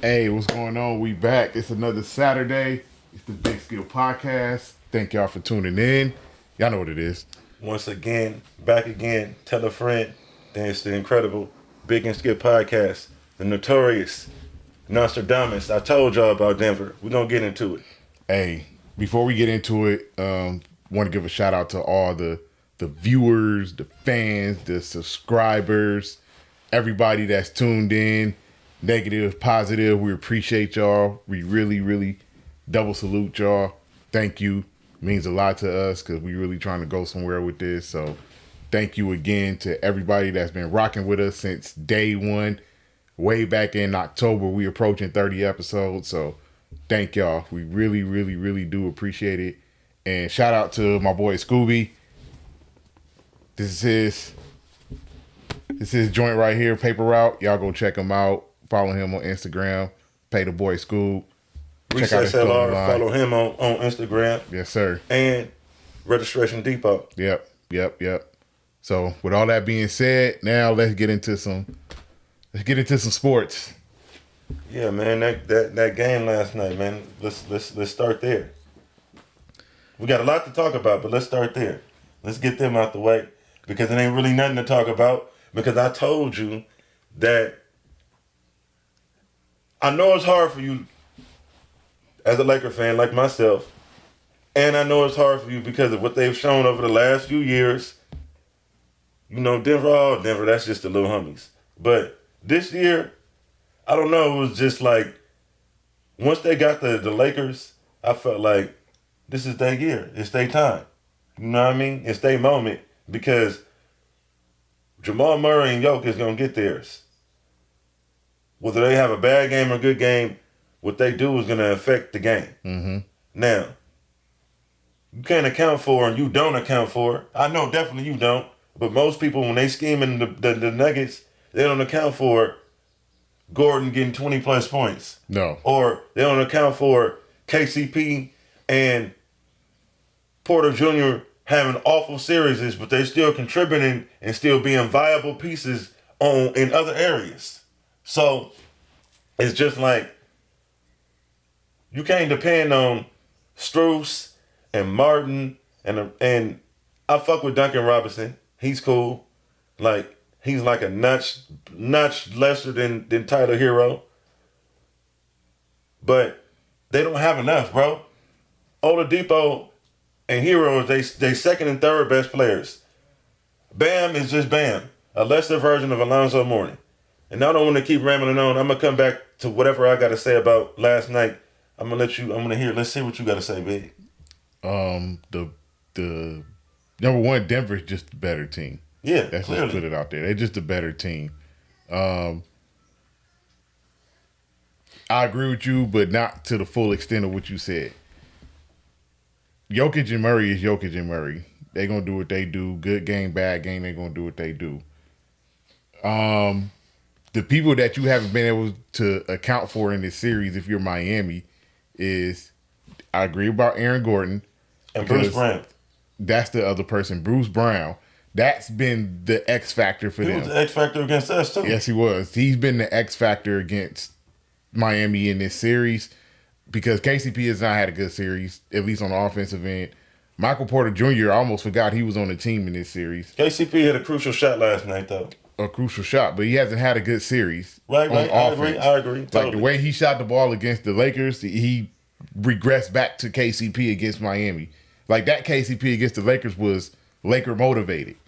Hey, what's going on? We back. It's another Saturday. It's the Big Skill Podcast. Thank y'all for tuning in. Y'all know what it is. Once again, back again. Tell a friend. Then it's the incredible Big and Skip Podcast. The notorious Nostradamus. I told y'all about Denver. We're going to get into it. Hey, before we get into it, want to give a shout out to all the viewers, the fans, the subscribers, everybody that's tuned in. Negative, positive. We appreciate y'all. We really double salute y'all. Thank you. Means a lot to us because we really trying to go somewhere with this. So thank you again to everybody that's been rocking with us since day one. Way back in October, we approaching 30 episodes. So thank y'all. We really do appreciate it. And shout out to my boy Scooby. This is his joint right here, Paper Route. Y'all go check him out. Follow him on Instagram. Pay the boy Scoob. Check out his LR, line. follow him on Instagram. Yes, sir. And Registration Depot. Yep. So with all that being said, now let's get into some sports. Yeah, man, that game last night, man. Let's start there. We got a lot to talk about, but let's start there. Let's get them out the way because it ain't really nothing to talk about. Because I told you that I know it's hard for you as a Laker fan like myself, and I know it's hard for you because of what they've shown over the last few years. You know, Denver, that's just the little homies. But this year, I don't know, it was just like, once they got the Lakers, I felt like this is their year. It's their time. You know what I mean? It's their moment because Jamal Murray and Jokic going to get theirs. Whether they have a bad game or a good game, what they do is going to affect the game. Mm-hmm. Now, you can't account for and you don't account for. I know definitely you don't. But most people, when they scheme in the Nuggets, they don't account for Gordon getting 20-plus points. No. Or they don't account for KCP and Porter Jr. having awful series, but they're still contributing and still being viable pieces in other areas. So it's just like you can't depend on Strus and Martin and I fuck with Duncan Robinson. He's cool. Like he's like a notch lesser than Tyler Hero. But they don't have enough, bro. Oladipo and Hero they second and third best players. Bam is just Bam, a lesser version of Alonzo Mourning. And I don't want to keep rambling on. I'm gonna come back to whatever I got to say about last night. I'm gonna hear. Let's see what you got to say, big. The number one, Denver's just a better team. Yeah, that's clearly. Just put it out there. They're just a better team. I agree with you, but not to the full extent of what you said. Jokic and Murray is Jokic and Murray. They're gonna do what they do. Good game, bad game. They're gonna do what they do. The people that you haven't been able to account for in this series, if you're Miami, is I agree about Aaron Gordon and Bruce Brown. That's the other person, Bruce Brown. That's been the X factor for them. He was the X factor against us too. Yes, he was. He's been the X factor against Miami in this series because KCP has not had a good series, at least on the offensive end. Michael Porter Jr. I almost forgot he was on the team in this series. KCP hit a crucial shot last night, though. A crucial shot, but he hasn't had a good series. Right. I agree. Like totally. the way he shot the ball against the Lakers, he regressed back to KCP against Miami. Like that KCP against the Lakers was Laker motivated.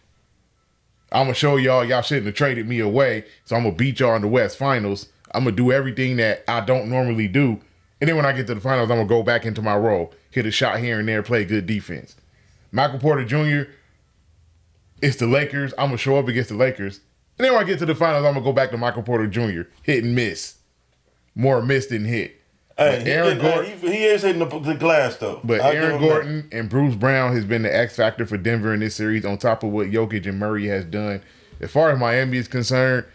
I'm going to show y'all shouldn't have traded me away, so I'm going to beat y'all in the West Finals. I'm going to do everything that I don't normally do. And then when I get to the finals, I'm going to go back into my role, hit a shot here and there, play good defense. Michael Porter Jr., it's the Lakers. I'm going to show up against the Lakers. And then when I get to the finals, I'm going to go back to Michael Porter Jr., hit and miss. More miss than hit. Hey, he is hitting the glass, though. But Aaron Gordon and Bruce Brown has been the X factor for Denver in this series on top of what Jokic and Murray has done. As far as Miami is concerned,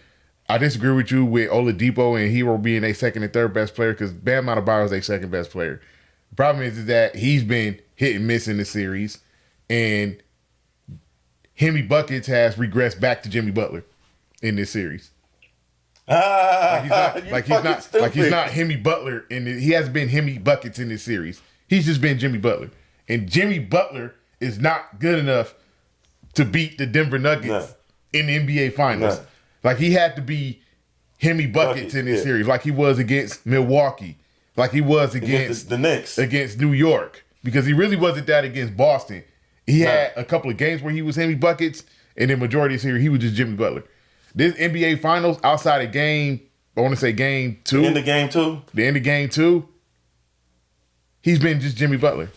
I disagree with you with Oladipo and Hero being a second and third best player because Bam Adebayo is a second best player. The problem is that he's been hit and miss in the series, and Jimmy Buckets has regressed back to Jimmy Butler in this series. He's not Hemi Butler he hasn't been Hemi buckets in this series. He's just been Jimmy Butler. And Jimmy Butler is not good enough to beat the Denver Nuggets in the NBA Finals. Like he had to be Hemi buckets in this series, like he was against Milwaukee, like he was against the Knicks, against New York, because he really wasn't that against Boston. He had a couple of games where he was Hemi buckets, and the majority of the series he was just Jimmy Butler. This NBA Finals, outside of game 2. The end of game two. He's been just Jimmy Butler.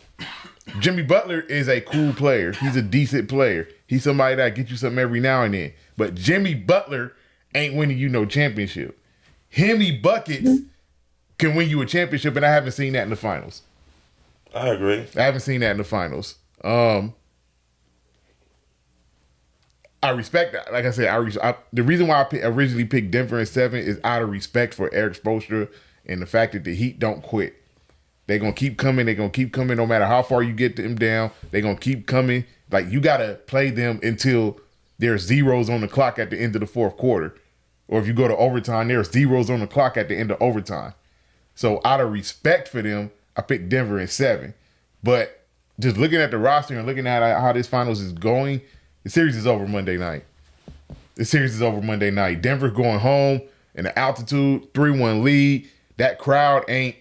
Jimmy Butler is a cool player. He's a decent player. He's somebody that gets you something every now and then. But Jimmy Butler ain't winning you no championship. Hemi buckets can win you a championship, and I haven't seen that in the finals. I agree. I haven't seen that in the finals. I respect that. Like I said, the reason why I originally picked Denver in 7 is out of respect for Eric Spoelstra and the fact that the Heat don't quit. They're going to keep coming. They're going to keep coming no matter how far you get them down. They're going to keep coming. Like, you got to play them until there's zeros on the clock at the end of the fourth quarter. Or if you go to overtime, there's zeros on the clock at the end of overtime. So out of respect for them, I picked Denver in 7. But just looking at the roster and looking at how this finals is going, the series is over Monday night. Denver's going home in the altitude, 3-1 lead. That crowd ain't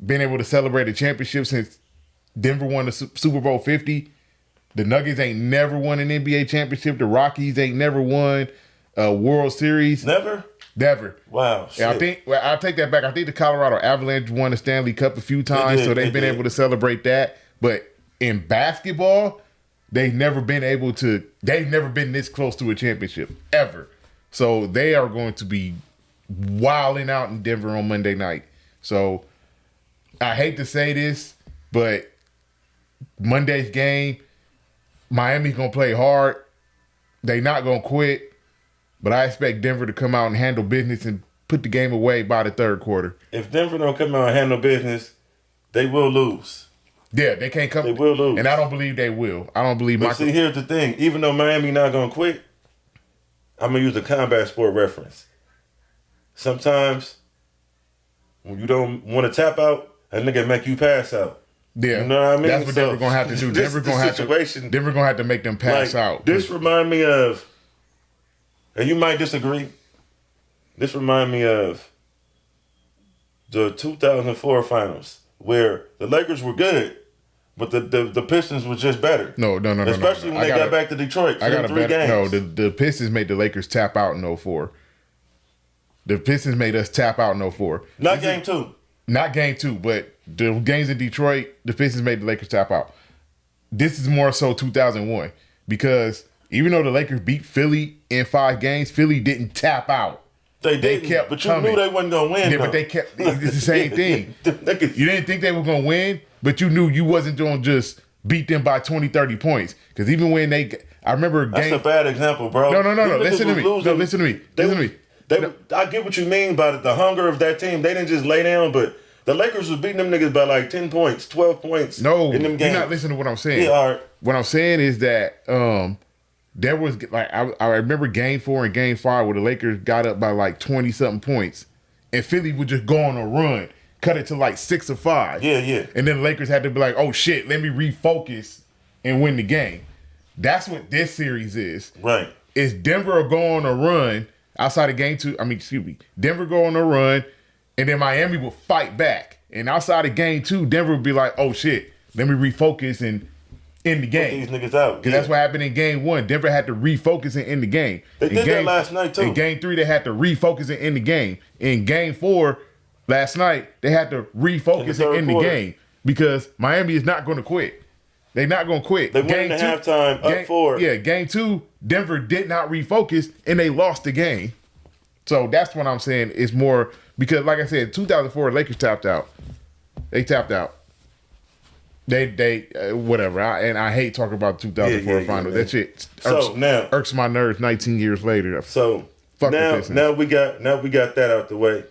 been able to celebrate a championship since Denver won the Super Bowl 50. The Nuggets ain't never won an NBA championship. The Rockies ain't never won a World Series. Never. Wow. Yeah, I'll take that back. I think the Colorado Avalanche won the Stanley Cup a few times, so they've been able to celebrate that. But in basketball, they've never been this close to a championship ever. So they are going to be wilding out in Denver on Monday night. So I hate to say this, but Monday's game, Miami's going to play hard. They not going to quit. But I expect Denver to come out and handle business and put the game away by the third quarter. If Denver don't come out and handle business, they will lose. Yeah, they can't come. They will lose. And I don't believe they will. I don't believe But see, here's the thing. Even though Miami not going to quit, I'm going to use a combat sport reference. Sometimes when you don't want to tap out, a nigga make you pass out. Yeah, you know what I mean? That's what Denver going to have to do. Denver going to have to make them pass out. This remind me of, and you might disagree, this remind me of the 2004 finals where the Lakers were good, but the Pistons were just better. No. Especially when they got back to Detroit for 3 games. No, the Pistons made the Lakers tap out in 04. The Pistons made us tap out in 04. Not game 2. Not game 2, but the games in Detroit, the Pistons made the Lakers tap out. This is more so 2001 because even though the Lakers beat Philly in 5 games, Philly didn't tap out. They kept but you coming. Knew they wasn't going to win. Yeah, but they kept, it's the same thing. You didn't think they were going to win, but you knew you wasn't going to just beat them by 20, 30 points. Because even when I remember That's a bad example, bro. No. Listen to me. I get what you mean by the hunger of that team. They didn't just lay down, but the Lakers was beating them niggas by like 10 points, 12 points. No, in them games. You're not listening to what I'm saying. Yeah, all right. What I'm saying is that there was like I remember game 4 and game 5 where the Lakers got up by like 20 something points, and Philly would just go on a run, cut it to like 6 or 5. Yeah. And then the Lakers had to be like, oh shit, let me refocus and win the game. That's what this series is. Right. Is Denver go on a run outside of game 2? Denver go on a run, and then Miami will fight back. And outside of game 2, Denver would be like, oh shit, let me refocus and end the game. Put these niggas out. Because that's what happened in game 1. Denver had to refocus and end the game. They did that last night too. In game 3, they had to refocus and end the game. In game 4, last night, they had to refocus and end the game. Because Miami is not going to quit. They're not going to quit. They went into halftime up 4. Yeah, game 2, Denver did not refocus, and they lost the game. So that's what I'm saying. It's more because, like I said, 2004, Lakers tapped out. They tapped out. They whatever. I hate talking about 2004 finals. That shit irks my nerves 19 years later. So now we got that out the way.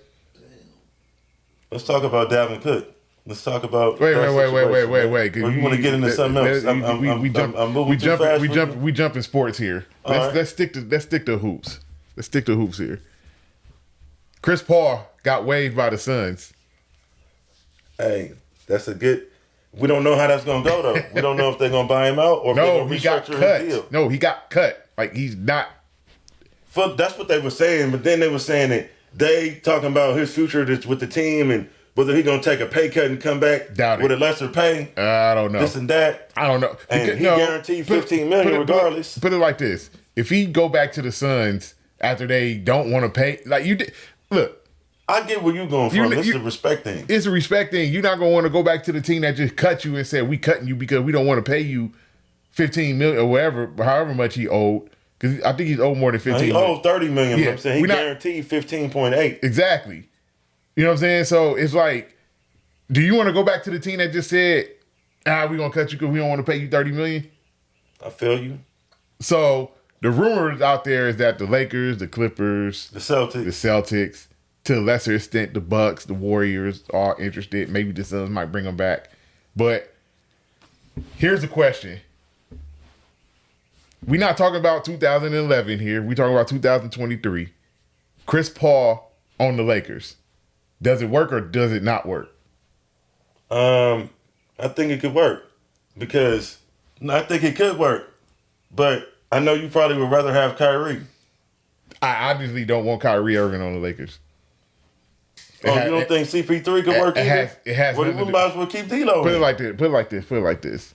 Let's talk about Dalvin Cook. Let's talk about wait. Or you want to get into something else? I'm moving too fast. We jump in sports here. Let's stick to hoops. Let's stick to hoops here. Chris Paul got waived by the Suns. Hey, that's a good. We don't know how that's gonna go though. We don't know if they're gonna buy him out or if they're No, gonna he got restructure his deal. cut. No, he got cut. Like he's not. That's what they were saying, but then they were saying that they talking about his future with the team and whether he gonna take a pay cut and come back Doubt with it. a lesser pay. I don't know. This and that. I don't know. And he guaranteed $15 million regardless. Put it like this: if he go back to the Suns after they don't want to pay, like you did, look. I get where you going from. It's a respect thing. It's a respect thing. You're not gonna want to go back to the team that just cut you and said we cutting you because we don't want to pay you $15 million or whatever, however much he owed. Because I think he's owed more than 15. He owed $30 million. Yeah, I'm saying he guaranteed 15.8. Exactly. You know what I'm saying? So it's like, do you want to go back to the team that just said, we're gonna cut you because we don't want to pay you $30 million? I feel you. So the rumors out there is that the Lakers, the Clippers, the Celtics, to a lesser extent, the Bucks, the Warriors are interested. Maybe the Suns might bring them back. But here's the question. We're not talking about 2011 here. We're talking about 2023. Chris Paul on the Lakers. Does it work or does it not work? I think it could work. Because I think it could work. But I know you probably would rather have Kyrie. I obviously don't want Kyrie Irving on the Lakers. You don't think CP3 could work either? It has. Well, we might as well keep D'Lo. Put it like this.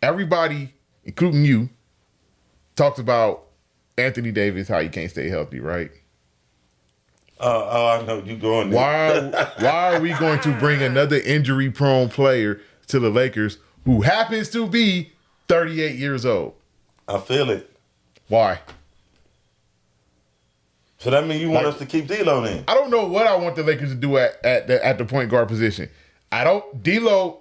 Everybody, including you, talks about Anthony Davis, how he can't stay healthy, right? I know you going there. Why are we going to bring another injury-prone player to the Lakers who happens to be 38 years old? I feel it. Why? So that means you want us to keep D'Lo then? I don't know what I want the Lakers to do at the point guard position. D'Lo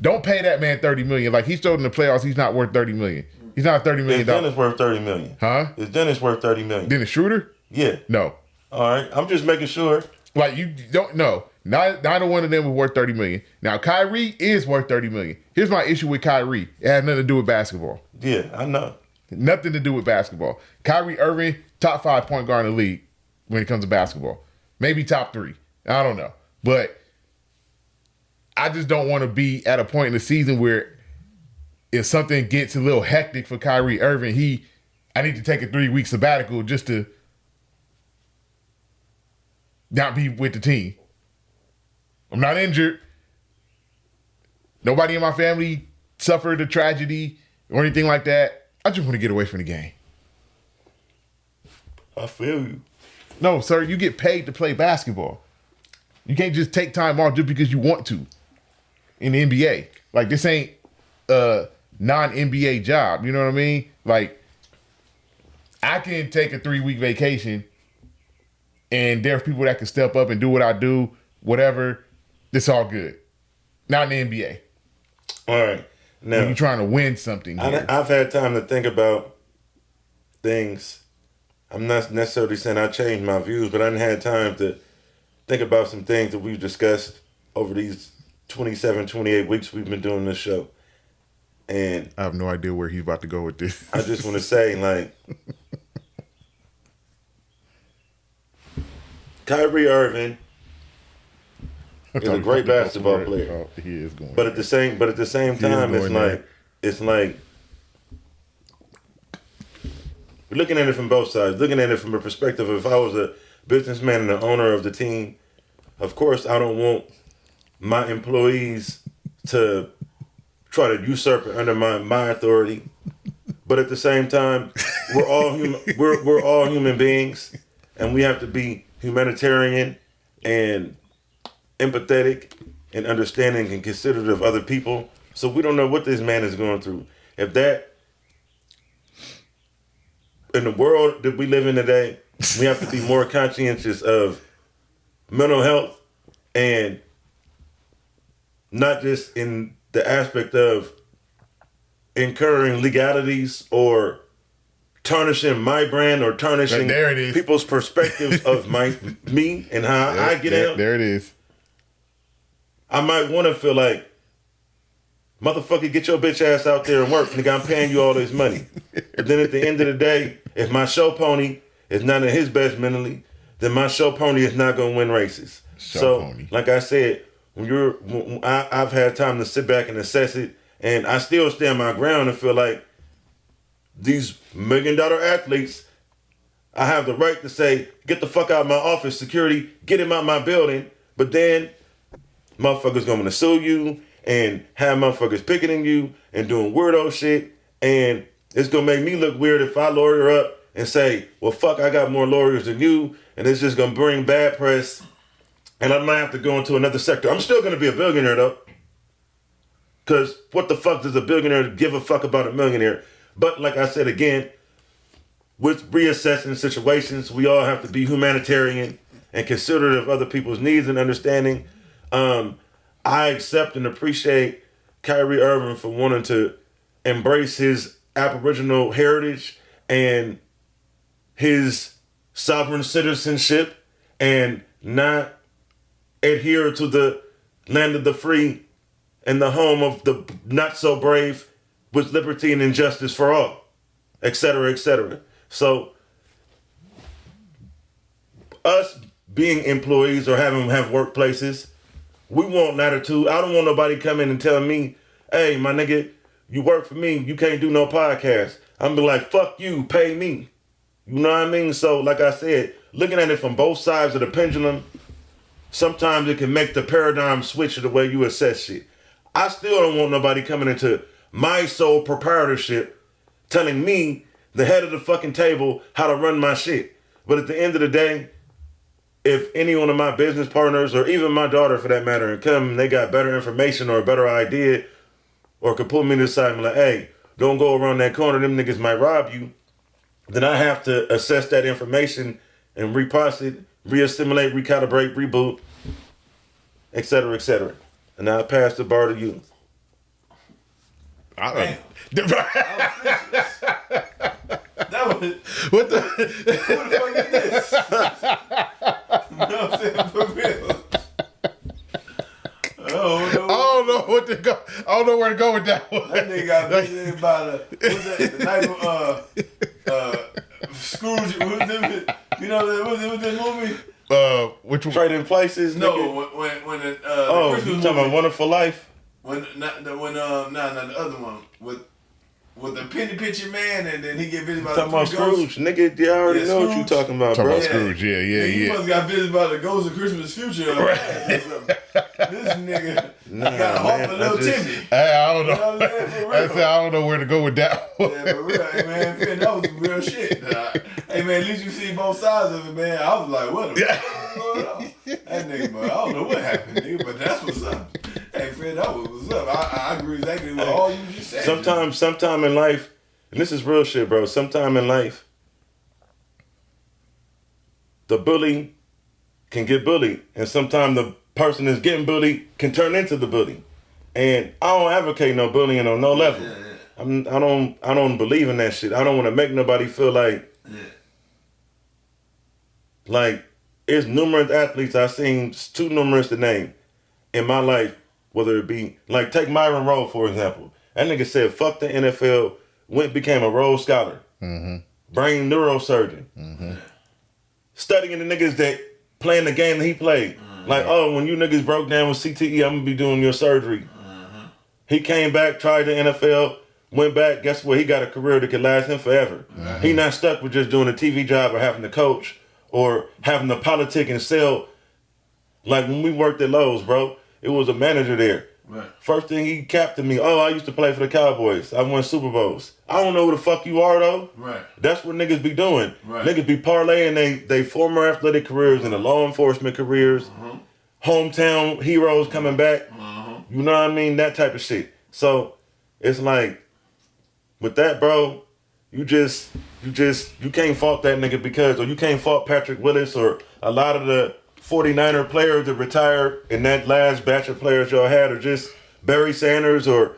don't pay that man $30 million. Like he showed in the playoffs, he's not worth $30 million. He's not $30 million. Is Dennis worth $30 million? Huh? Is Dennis worth $30 million? Dennis Schroeder? Yeah. No. All right. I'm just making sure. Like you don't know. Neither one of them is worth $30 million. Now Kyrie is worth $30 million. Here's my issue with Kyrie. It has nothing to do with basketball. Yeah, I know. Nothing to do with basketball. Kyrie Irving, top 5 point guard in the league when it comes to basketball. Maybe top 3. I don't know. But I just don't want to be at a point in the season where if something gets a little hectic for Kyrie Irving, I need to take a 3-week sabbatical just to not be with the team. I'm not injured. Nobody in my family suffered a tragedy or anything like that. I just want to get away from the game. I feel you. No, sir, you get paid to play basketball. You can't just take time off just because you want to in the NBA. Like, this ain't a non-NBA job. You know what I mean? Like, I can take a 3-week vacation and there's people that can step up and do what I do, whatever. It's all good. Not in the NBA. All right. Now, when you're trying to win something here. I've had time to think about things. I'm not necessarily saying I changed my views, but I done had time to think about some things that we've discussed over these 27, 28 weeks we've been doing this show. And I have no idea where he's about to go with this. I just want to say, like, Kyrie Irving is a great basketball player. Oh, he is going. But at the same time, it's like we're looking at it from both sides. Looking at it from a perspective of if I was a businessman and the owner of the team, of course I don't want my employees to try to usurp and undermine my authority. But at the same time, we're all human. We're all human beings, and we have to be humanitarian and empathetic and understanding and considerate of other people. So we don't know what this man is going through. If that, in the world that we live in today, we have to be more conscientious of mental health and not just in the aspect of incurring legalities or tarnishing my brand or tarnishing people's perspectives of me and how I get out. There it is. I might want to feel like Motherfucker, get your bitch ass out there and work. Nigga, I'm paying you all this money. But then at the end of the day, if my show pony is not at his best mentally, then my show pony is not going to win races. Like I said, I've had time to sit back and assess it, and I still stand my ground and feel like these $1 million athletes, I have the right to say, get the fuck out of my office, security, get him out my building. But then motherfuckers going to sue you and have motherfuckers picketing you and doing weirdo shit. And it's going to make me look weird if I lawyer up and say, well, fuck, I got more lawyers than you. And it's just going to bring bad press. And I might have to go into another sector. I'm still going to be a billionaire, though. Because what the fuck does a billionaire give a fuck about a millionaire? But like I said again, with reassessing situations, we all have to be humanitarian and considerate of other people's needs and understanding. I accept and appreciate Kyrie Irving for wanting to embrace his Aboriginal heritage and his sovereign citizenship and not adhere to the land of the free and the home of the not so brave with liberty and injustice for all, et cetera, et cetera. So us being employees or have workplaces, we want latitude. I don't want nobody come in and tell me, hey, my nigga, you work for me, you can't do no podcast. I'm be like, fuck you, pay me. You know what I mean? So like I said, looking at it from both sides of the pendulum, sometimes it can make the paradigm switch of the way you assess shit. I still don't want nobody coming into my sole proprietorship telling me, the head of the fucking table, how to run my shit. But at the end of the day, if any one of my business partners, or even my daughter for that matter, and come and they got better information or a better idea, or could pull me to the side and be like, hey, don't go around that corner, them niggas might rob you, then I have to assess that information and reprocess it, reassimilate, recalibrate, reboot, et cetera, et cetera. And now I pass the bar to you. What the fuck is this? You know what I'm saying? For real. I don't know where to go with that one. That nigga got visited by the night of Scrooge. You know what's that movie? Which one? Trading Places? No, nigga? when the you talking about Wonderful Life? Not the other one with the penny pincher man, and then he get visited by talking about Scrooge, nigga. I already know what you talking about, bro. Talking about Scrooge, yeah. He must got visited by the ghost of Christmas Future. Right. This nigga got a hope for little Timmy. Hey, I don't know. I don't know where to go with that one. Yeah, for real, hey, man. That was some real shit. Hey, man, at least you see both sides of it, man. I was like, what the fuck is going on? That nigga, man, I don't know what happened, nigga, but that's what's up. Hey, Fred, that was what's up. I agree exactly with all you just said. Sometime in life, and this is real shit, bro. Sometime in life, the bully can get bullied, and sometimes the person that's getting bullied can turn into the bully. And I don't advocate no bullying on no level. Yeah. I don't believe in that shit. I don't want to make nobody feel like it's numerous athletes I've seen, too numerous to name in my life. Whether it be, like, take Myron Rowe, for example. That nigga said, fuck the NFL, became a Rhodes Scholar. Mm-hmm. Brain neurosurgeon. Mm-hmm. Studying the niggas that playing the game that he played. Mm-hmm. Like, oh, when you niggas broke down with CTE, I'm going to be doing your surgery. Mm-hmm. He came back, tried the NFL, went back. Guess what? He got a career that could last him forever. Mm-hmm. He not stuck with just doing a TV job or having to coach or having to politic and sell. Like, when we worked at Lowe's, bro, it was a manager there. Right. First thing he capped to me, oh, I used to play for the Cowboys. I won Super Bowls. I don't know who the fuck you are, though. Right. That's what niggas be doing. Right. Niggas be parlaying they former athletic careers into law enforcement careers, hometown heroes coming back. You know what I mean? That type of shit. So it's like, with that, bro, you can't fault that nigga or you can't fault Patrick Willis or a lot of the 49er players that retired in that last batch of players y'all had, or just Barry Sanders or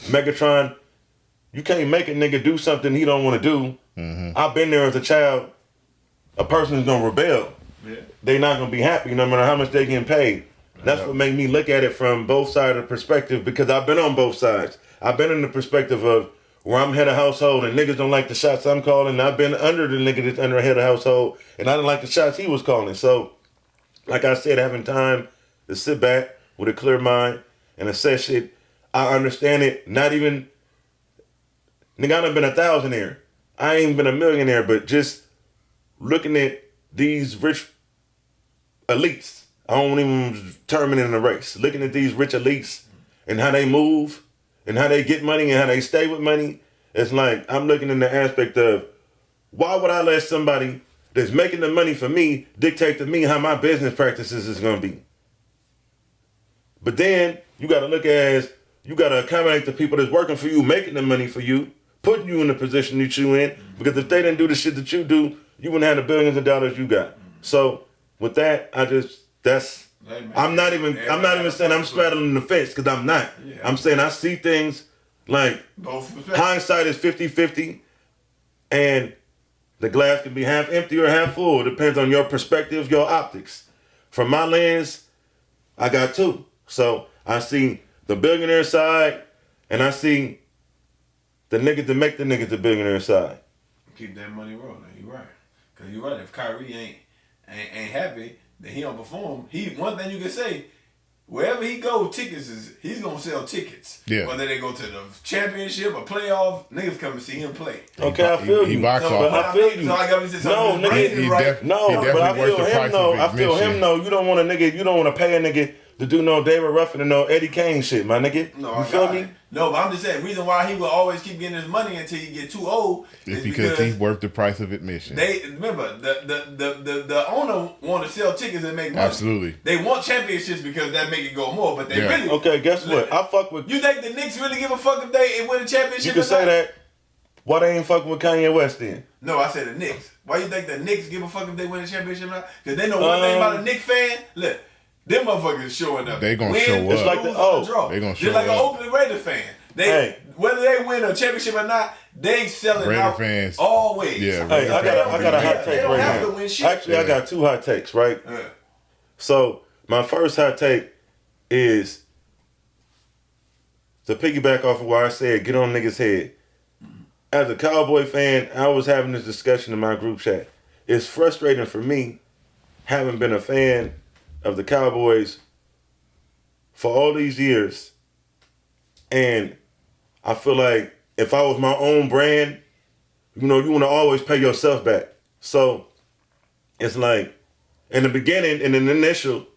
Megatron. You can't make a nigga do something he don't want to do. Mm-hmm. I've been there as a child. A person's gonna rebel. Yeah. They not gonna be happy no matter how much they getting paid. That's what made me look at it from both sides of the perspective, because I've been on both sides. I've been in the perspective of where I'm head of household and niggas don't like the shots I'm calling. And I've been under the nigga that's under head of household and I didn't like the shots he was calling. So, like I said, having time to sit back with a clear mind and assess shit, I understand it. Not even, nigga, I done been a thousandaire. I ain't been a millionaire, but just looking at these rich elites, I don't even term it in a race. Looking at these rich elites and how they move and how they get money and how they stay with money, it's like I'm looking in the aspect of, why would I let somebody that's making the money for me dictate to me how my business practices is going to be? But then you got to look as, you got to accommodate the people that's working for you, making the money for you, putting you in the position that you in, because if they didn't do the shit that you do, you wouldn't have the billions of dollars you got. So with that, I'm not even saying I'm straddling the fence, because I'm not. Yeah. I'm saying I see things like hindsight is 50-50, and the glass can be half empty or half full. It depends on your perspective, your optics. From my lens, I got two. So I see the billionaire side, and I see the niggas that make the niggas the billionaire side. Keep that money rolling. You're right. Because you're right. If Kyrie ain't happy, then he don't perform. One thing you can say, wherever he goes, he's gonna sell tickets. Yeah. Whether they go to the championship or playoff, niggas come and see him play. Okay, I feel you. I feel you. So I got to say something. No, nigga, but I feel him though. I feel him though. You don't want to pay a nigga to do no David Ruffin and no Eddie Kane shit, my nigga. No, you feel me? No, but I'm just saying, the reason why he will always keep getting his money until he get too old is because he's worth the price of admission. They remember the owner want to sell tickets and make money. Absolutely. They want championships because that make it go more, but they really. Okay, guess what? I fuck with. You think the Knicks really give a fuck if they win a championship? You can say that. Why they ain't fucking with Kanye West then? No, I said the Knicks. Why you think the Knicks give a fuck if they win a championship now? Because they know one thing about a Knicks fan. Look. Them motherfuckers showing up. They gonna show up. It's like they gonna show up. Just like an Oakland Raider fan. Whether they win a championship or not, they selling Raider out fans. Always. Yeah. Hey, I got a hot take right now. Actually, I got two hot takes, right? Yeah. So my first hot take is to piggyback off of what I said, get on niggas' head. As a Cowboy fan, I was having this discussion in my group chat. It's frustrating for me, having been a fan of the Cowboys for all these years, and I feel like if I was my own brand, you want to always pay yourself back. So it's like, in the beginning, in the initial,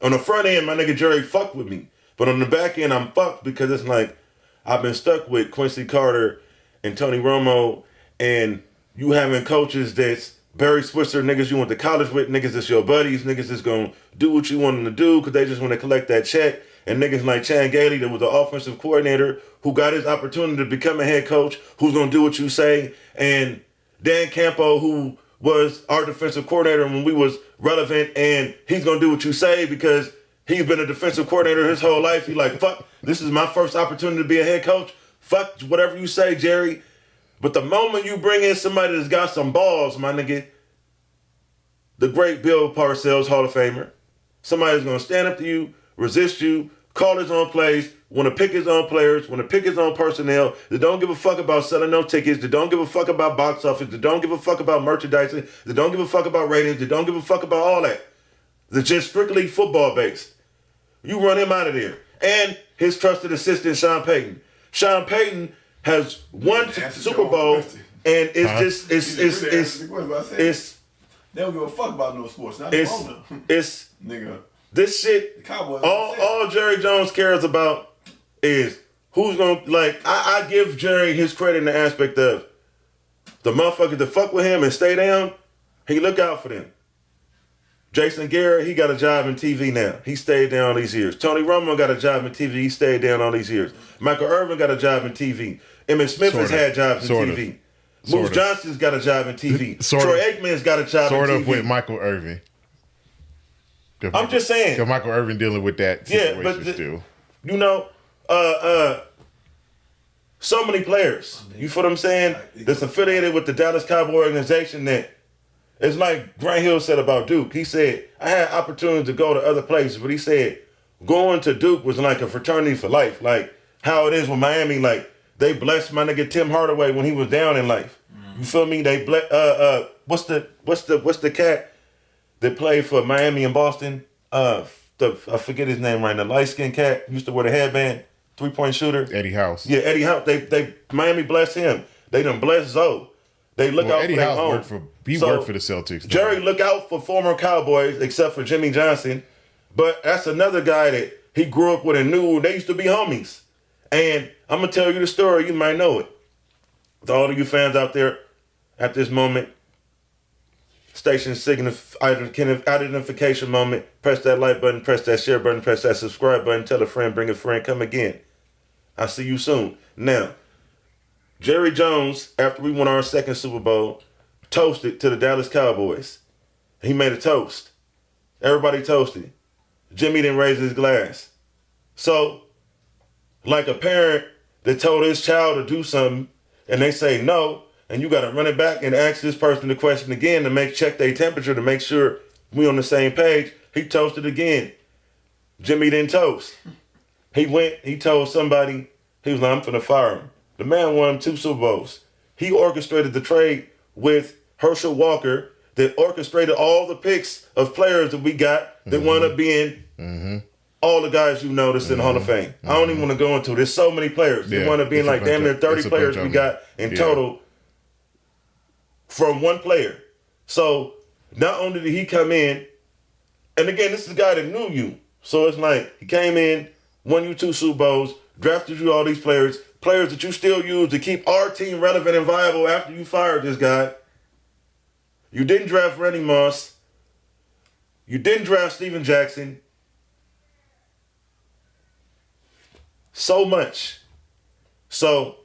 on the front end, my nigga Jerry fucked with me, but on the back end, I'm fucked because it's like I've been stuck with Quincy Carter and Tony Romo, and you having coaches that's Barry Switzer, niggas you went to college with, niggas that's your buddies, niggas that's gonna do what you want them to do because they just want to collect that check. And niggas like Chan Gailey, that was the offensive coordinator who got his opportunity to become a head coach, who's gonna do what you say. And Dan Campo, who was our defensive coordinator when we was relevant, and he's gonna do what you say because he's been a defensive coordinator his whole life. He like, fuck, this is my first opportunity to be a head coach. Fuck whatever you say, Jerry. But the moment you bring in somebody that's got some balls, my nigga, the great Bill Parcells, Hall of Famer, somebody's going to stand up to you, resist you, call his own plays, want to pick his own players, want to pick his own personnel, that don't give a fuck about selling no tickets, that don't give a fuck about box office, that don't give a fuck about merchandising, that don't give a fuck about ratings, that don't give a fuck about all that. That's just strictly football based. You run him out of there. And his trusted assistant, Sean Payton. Sean Payton has won Super Bowl, and it's it's they don't give a fuck about no sports. Not the owner. It's nigga. This shit. All Jerry Jones cares about is who's gonna like. I give Jerry his credit in the aspect of the motherfuckers that fuck with him and stay down. He look out for them. Jason Garrett, he got a job in TV now. He stayed down all these years. Tony Romo got a job in TV. He stayed down all these years. Michael Irvin got a job in TV. Emmitt Smith has had jobs in TV. Moose Johnson's got a job in TV. Troy Aikman's got a job in TV. Sort of with Michael Irvin. I'm just saying. Because Michael Irvin dealing with that situation still. You know, so many players. You feel what I'm saying? That's affiliated with the Dallas Cowboy organization that it's like Grant Hill said about Duke. He said, I had opportunities to go to other places, but he said, going to Duke was like a fraternity for life. Like how it is with Miami, like they blessed my nigga Tim Hardaway when he was down in life. You feel me? They what's the cat that played for Miami and Boston? I forget his name right now. Light skinned cat used to wear the headband, 3-point shooter. Eddie House. Yeah, Eddie House. They Miami blessed him. They done blessed Zoe. They look out Eddie for their House own. worked for the Celtics. Jerry look out for former Cowboys, except for Jimmy Johnson. But that's another guy that he grew up with and knew. They used to be homies. And I'm going to tell you the story. You might know it. To all of you fans out there at this moment, station identification moment, press that like button, press that share button, press that subscribe button, tell a friend, bring a friend, come again. I'll see you soon. Now, Jerry Jones, after we won our second Super Bowl, toasted to the Dallas Cowboys. He made a toast. Everybody toasted. Jimmy didn't raise his glass. So, like a parent that told his child to do something and they say no, and you got to run it back and ask this person the question again to check their temperature to make sure we on the same page. He toasted again. Jimmy didn't toast. He told somebody, he was like, I'm finna fire him. The man won 2 Super Bowls. He orchestrated the trade with Herschel Walker that orchestrated all the picks of players that we got that wound up being all the guys you noticed in the Hall of Fame. I don't even want to go into it. There's so many players. They wound up being like damn near 30 players we got in total from one player. So not only did he come in, and again, this is the guy that knew you. So it's like he came in, won you 2 Super Bowls, drafted you all these players that you still use to keep our team relevant and viable after you fired this guy. You didn't draft Randy Moss. You didn't draft Steven Jackson. So much. So,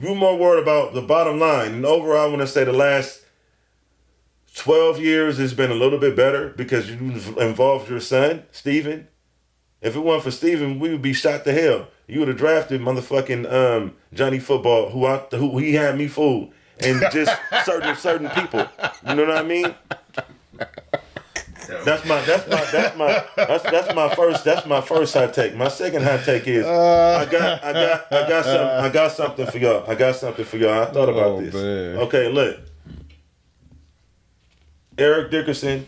you're more worried about the bottom line. And overall, I want to say the last 12 years has been a little bit better because you involved your son, Steven. If it weren't for Steven, we would be shot to hell. You would have drafted motherfucking Johnny Football, who he had me fooled, and just certain people. You know what I mean? That's my first hot take. My second hot take is I got something for y'all. I thought about this. Man. Okay, look. Eric Dickerson,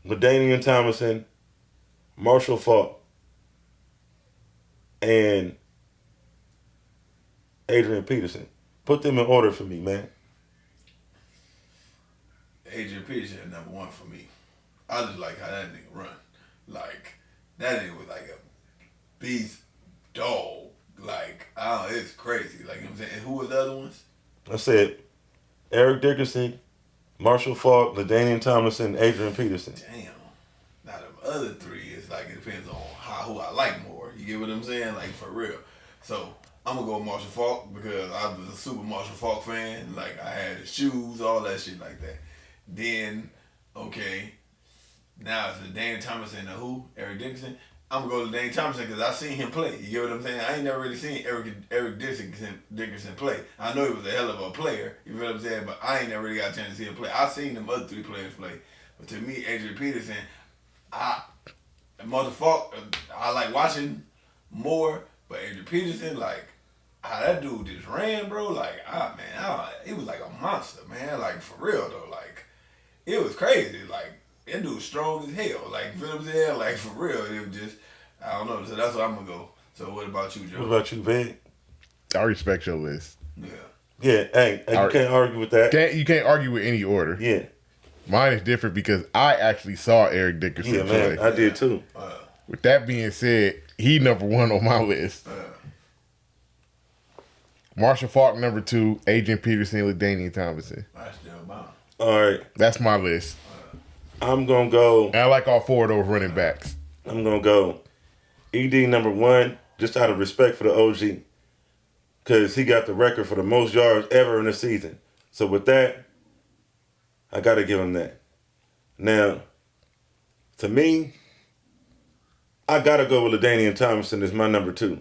LaDainian Tomlinson, Marshall Faulk, and Adrian Peterson. Put them in order for me, man. Adrian Peterson is number 1 for me. I just like how that nigga run. Like, that nigga was like a beast dog. Like, it's crazy. Like, you know what I'm saying? And who was the other ones? I said Eric Dickerson, Marshall Faulk, LaDainian Tomlinson, Adrian Peterson. Damn. Now, the other 3 is like, it depends on who I like more. You get what I'm saying? Like, for real. So, I'm going to go with Marshall Faulk because I was a super Marshall Faulk fan. Like, I had his shoes, all that shit like that. Then, okay, now it's LaDainian Tomlinson and who? Eric Dickerson. I'm going to go to LaDainian Tomlinson because I seen him play. You get what I'm saying? I ain't never really seen Eric Dickerson play. I know he was a hell of a player, you know what I'm saying? But I ain't never really got a chance to see him play. I seen them other 3 players play. But to me, Adrian Peterson, Faulk, I like watching more, but Adrian Peterson, like, how that dude just ran, bro, like, he was like a monster, man. Like, for real, though, like, it was crazy. Like, that dude was strong as hell. Like, you feel what I'm saying? Like, for real, it was just, I don't know. So that's what I'm going to go. So what about you, Joe? What about you, Vic? I respect your list. Yeah. Yeah, hey, you can't argue with that. You can't argue with any order. Yeah. Mine is different because I actually saw Eric Dickerson play. Man, I did too. With that being said, he number 1 on my list. Marshall Faulk number 2, Adrian Peterson, LaDainian Tomlinson. That's still mine. All right. That's my list. I'm going to go. And I like all 4 of those running backs. I'm going to go ED number 1, just out of respect for the OG. Because he got the record for the most yards ever in a season. So with that, I got to give him that. Now, to me, I got to go with LaDainian Tomlinson as my number 2.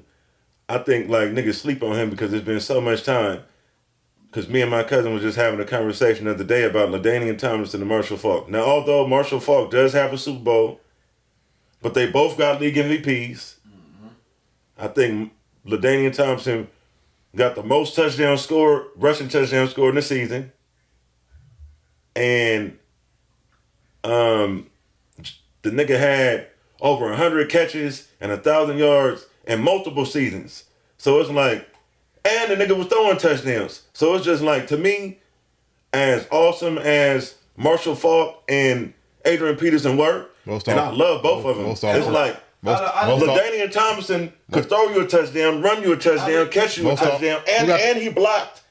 I think, like, niggas sleep on him because there's been so much time. because me and my cousin was just having a conversation the other day about LaDainian Tomlinson and Marshall Faulk. Now, although Marshall Faulk does have a Super Bowl, but they both got league MVPs. Mm-hmm. I think LaDainian Tomlinson got the most rushing touchdown score in the season. And the nigga had over 100 catches and 1,000 yards in multiple seasons. So it's like, and the nigga was throwing touchdowns. So it's just like, to me, as awesome as Marshall Faulk and Adrian Peterson were, I love both of them. It's like, LaDainian Tomlinson could throw you a touchdown, run you a touchdown, catch you a touchdown, and he blocked.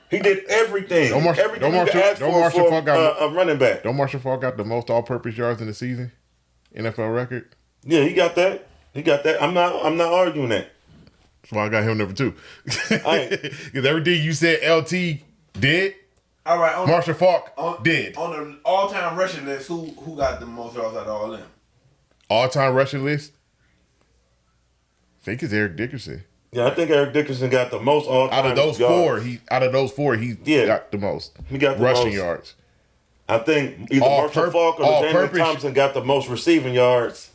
He did everything. Everything you could ask for a running back. Don't Marshall Faulk got the most all-purpose yards in the season? NFL record? Yeah, he got that. I'm not arguing that. That's why I got him number 2. Because everything you said LT did, all right, Marshall Faulk did. On the all-time rushing list, who got the most yards out of all of them? All-time rushing list? I think it's Eric Dickerson. Yeah, I think Eric Dickerson got the most all-time Out of those yards. four, he got the most. He got the rushing most yards. I think either Marshall Faulk or LaDainian Tomlinson got the most receiving yards.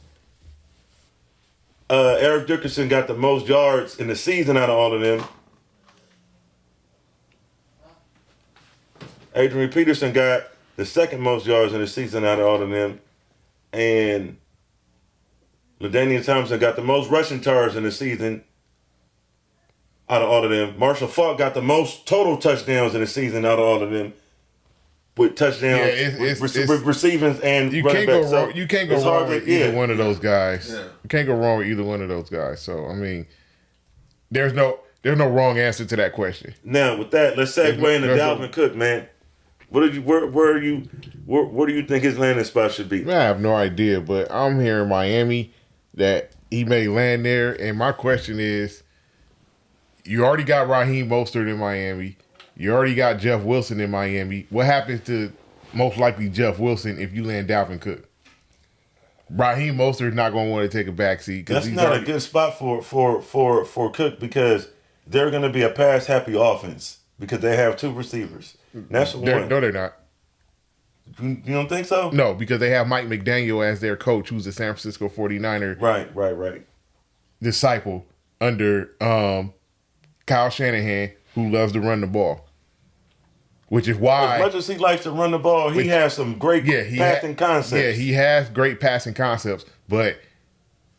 Eric Dickerson got the most yards in the season out of all of them. Adrian Peterson got the second most yards in the season out of all of them. And LaDainian Tomlinson got the most rushing yards in the season out of all of them. Marshall Faulk got the most total touchdowns in the season out of all of them. With touchdowns, with receiving and you running can't back. go wrong. You can't go wrong with either one of those guys. Yeah. You can't go wrong with either one of those guys. So I mean, there's no wrong answer to that question. Now with that, let's segue into Dalvin Cook, man. Where do you think his landing spot should be? Man, I have no idea, but I'm here in Miami that he may land there. And my question is, you already got Raheem Mostert in Miami. You already got Jeff Wilson in Miami. What happens to most likely Jeff Wilson if you land Dalvin Cook? Raheem Mostert is not going to want to take a backseat. That's not a good spot for Cook because they're going to be a pass-happy offense because they have 2 receivers. That's one. No, they're not. You don't think so? No, because they have Mike McDaniel as their coach, who's a San Francisco 49er. Right. Disciple under Kyle Shanahan, who loves to run the ball. Which is why... As much as he likes to run the ball, he has some great passing concepts. Yeah, he has great passing concepts, but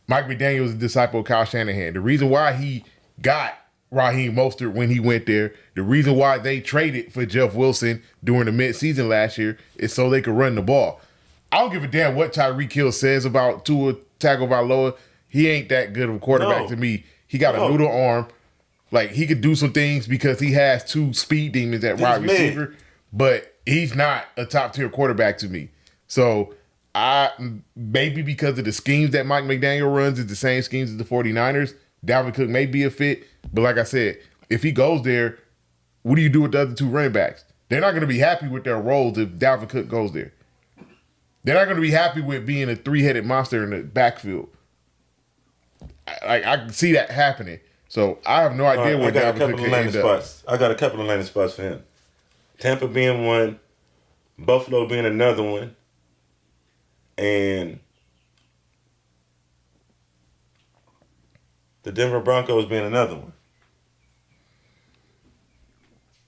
Mike McDaniel is a disciple of Kyle Shanahan. The reason why he got Raheem Mostert when he went there, the reason why they traded for Jeff Wilson during the midseason last year is so they could run the ball. I don't give a damn what Tyreek Hill says about Tua Tagovailoa. He ain't that good of a quarterback to me. He got a noodle arm. Like, he could do some things because he has 2 speed demons at wide receiver, but he's not a top-tier quarterback to me. So, maybe because of the schemes that Mike McDaniel runs is the same schemes as the 49ers, Dalvin Cook may be a fit. But like I said, if he goes there, what do you do with the other 2 running backs? They're not going to be happy with their roles if Dalvin Cook goes there. They're not going to be happy with being a 3-headed monster in the backfield. I can see that happening. So I have no idea where Dalvin Cook can end up. I got a couple of landing spots for him. Tampa being one, Buffalo being another one, and the Denver Broncos being another one.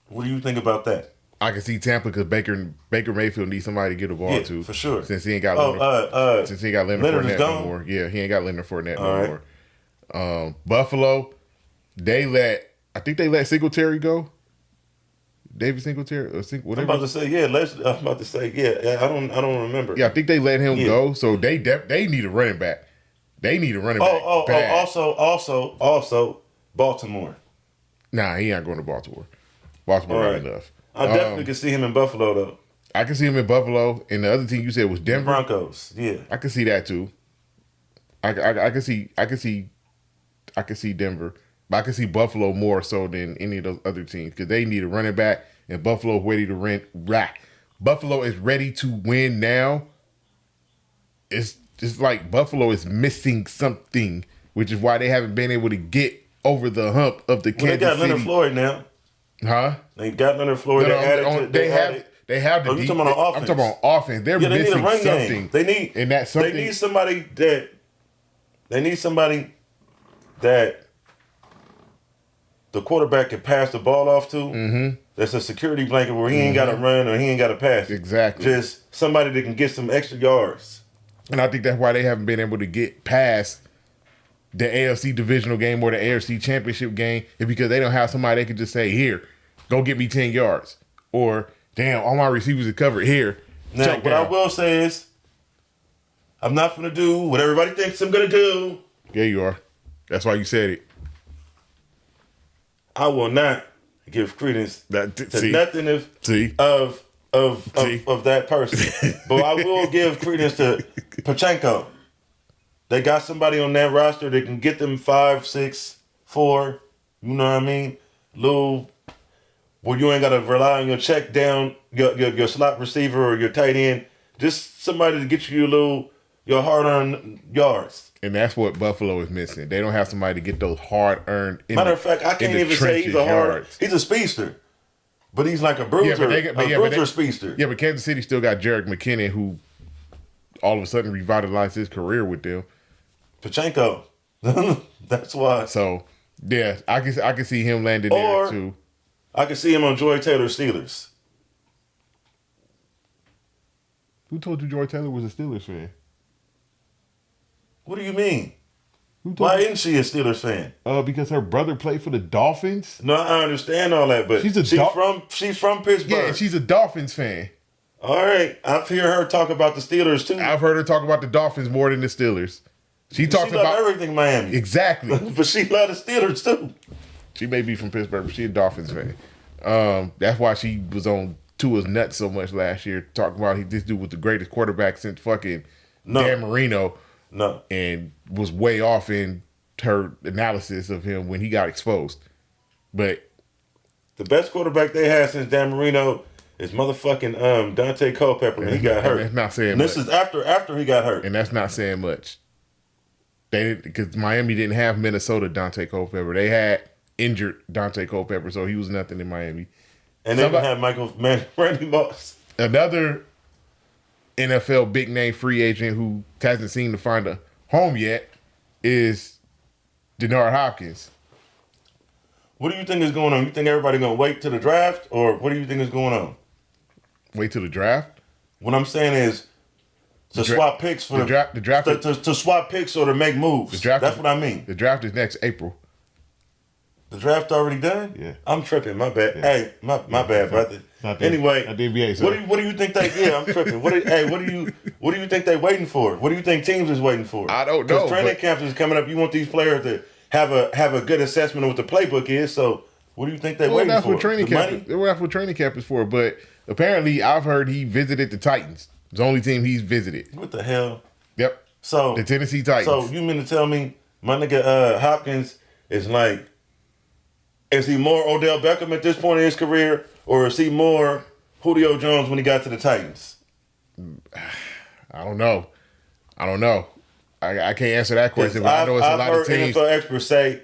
What do you think about that? I can see Tampa because Baker Mayfield needs somebody to get the ball to. For sure. Since he ain't got Leonard Fournette no more. Yeah, he ain't got Leonard Fournette no more. Buffalo, I think they let Singletary go. David Singletary or whatever. I'm about to say yeah. I don't remember. Yeah, I think they let him go. So they need a running back. They need a running back. Bad. Also Baltimore. Nah, he ain't going to Baltimore. Baltimore ain't enough. I definitely can see him in Buffalo though. I can see him in Buffalo, and the other team you said was Denver. Broncos. Yeah, I can see that too. I can see Denver, but I can see Buffalo more so than any of those other teams because they need a running back, and Buffalo is ready to Buffalo is ready to win now. It's just like Buffalo is missing something, which is why they haven't been able to get over the hump of the Kansas City. They got Leonard Floyd now. Huh? They got Leonard Floyd. They have the. Oh, you talking about on offense? I'm talking about offense. They're they missing need a run something. game. They need, and that's something. They need somebody that the quarterback can pass the ball off to. Mm-hmm. That's a security blanket where he ain't got to run or he ain't got to pass. Exactly. Just somebody that can get some extra yards. And I think that's why they haven't been able to get past the AFC divisional game or the AFC championship game, is because they don't have somebody they can just say, here, go get me 10 yards. Or, damn, all my receivers are covered here. Now, what I will say is, I'm not going to do what everybody thinks I'm going to do. Yeah, you are. That's why you said it. I will not give credence to nothing of that person. But I will give credence to Pachenko. They got somebody on that roster that can get them 5, 6, 4, you know what I mean? Little, where you ain't got to rely on your check down, your slot receiver or your tight end. Just somebody to get you your hard-earned yards. And that's what Buffalo is missing. They don't have somebody to get those hard-earned. Matter of fact, I can't even say he's a hard. Yards. He's a speedster, but he's like a bruiser, speedster. Yeah, but Kansas City still got Jerick McKinnon, who all of a sudden revitalized his career with them. Pachenko, that's why. So yeah, I can see him landing there too. I can see him on Joy Taylor's Steelers. Who told you Joy Taylor was a Steelers fan? What do you mean? Why isn't she a Steelers fan? Because her brother played for the Dolphins. No, I understand all that, but she's from Pittsburgh. Yeah, she's a Dolphins fan. All right, I've heard her talk about the Steelers too. I've heard her talk about the Dolphins more than the Steelers. She talks about everything Miami. Exactly, but she loves the Steelers too. She may be from Pittsburgh, but she's a Dolphins fan. That's why she was on Tua's nuts so much last year, talking about this dude was the greatest quarterback since fucking Dan Marino. No. And was way off in her analysis of him when he got exposed. But the best quarterback they had since Dan Marino is motherfucking Dante Culpepper, and he got hurt. That's not saying and much. This is after he got hurt. And that's not saying much. They didn't, because Miami didn't have Minnesota Dante Culpepper. They had injured Dante Culpepper, so he was nothing in Miami. And they had Randy Moss. Another NFL big name free agent who hasn't seemed to find a home yet is DeAndre Hopkins. What do you think is going on? You think everybody gonna wait till the draft, or what do you think is going on? Wait till the draft? What I'm saying is to swap picks for the draft to swap picks or to make moves. That's what I mean. The draft is next April. The draft already done? Yeah. I'm tripping. My bad. Yeah. Hey, my bad, brother. Anyway, not the NBA, what do you think they? Yeah, I'm tripping. What do you think they waiting for? What do you think teams is waiting for? I don't know. Because training camp is coming up. You want these players to have a good assessment of what the playbook is. So, what do you think they waiting that's for? What training camp. That's what training camp is for. But apparently, I've heard he visited the Titans. It's the only team he's visited. What the hell? Yep. So the Tennessee Titans. So you mean to tell me my nigga Hopkins is like? Is he more Odell Beckham at this point in his career, or is he more Julio Jones when he got to the Titans? I don't know. I can't answer that question, but I know it's a lot of teams. I've heard NFL experts say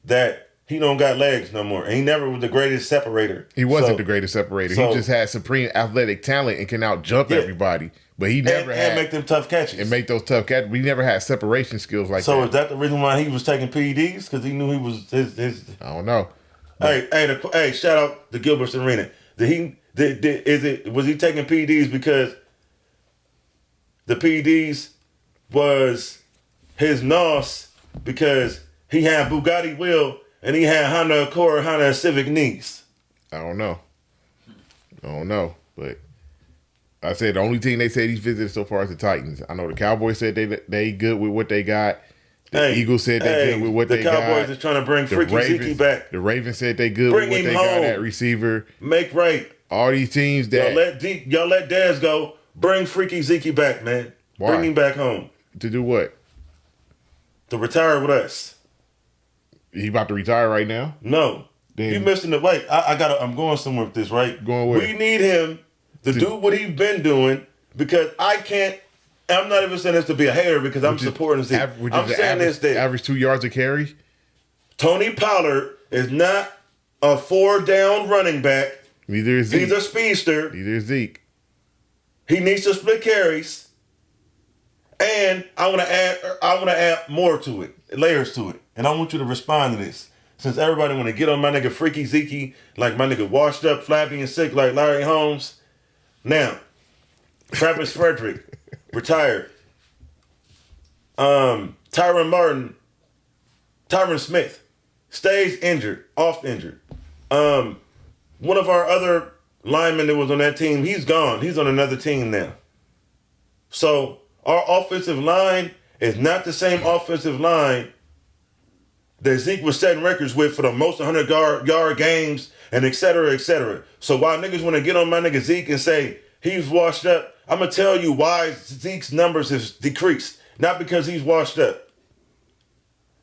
that he don't got legs no more, and he never was the greatest separator. He wasn't the greatest separator. He just had supreme athletic talent and can out jump everybody. But he never had... And make them tough catches. And make those tough catches. We never had separation skills like that. So is that the reason why he was taking PEDs? Because he knew he was his... I don't know. Hey, shout out to Gilbert Serena. Was he taking PEDs because the PEDs was his NOS because he had Bugatti wheel and he had Honda Accord, Honda Civic knees? I don't know. But... I said the only team they said he's visited so far is the Titans. I know the Cowboys said they good with what they got. The Eagles said they good with what they got. The Cowboys is trying to bring Freaky Zeke back. The Ravens said they good with what they got at receiver. Make right. All these teams that y'all let Dez go. Bring Freaky Zeke back, man. Why? Bring him back home. To do what? To retire with us. He about to retire right now? No. You missing the wait. I'm going somewhere with this, right? Going where? We need him to do what he's been doing, because I'm not even saying this to be a hater because I'm supporting Zeke. I'm saying this that average 2 yards a carry. Tony Pollard is not a 4-down running back. Neither is Zeke. He's a speedster. Neither is Zeke. He needs to split carries. And I want to add more to it, layers to it. And I want you to respond to this. Since everybody want to get on my nigga Freaky Zeke, like my nigga washed up, flappy, and sick like Larry Holmes. Now, Travis Frederick, retired. Tyron Smith, stays injured, off injured. One of our other linemen that was on that team, he's gone. He's on another team now. So our offensive line is not the same offensive line that Zeke was setting records with for the most 100-yard games and et cetera, et cetera. So while niggas want to get on my nigga Zeke and say he's washed up, I'm going to tell you why Zeke's numbers have decreased. Not because he's washed up.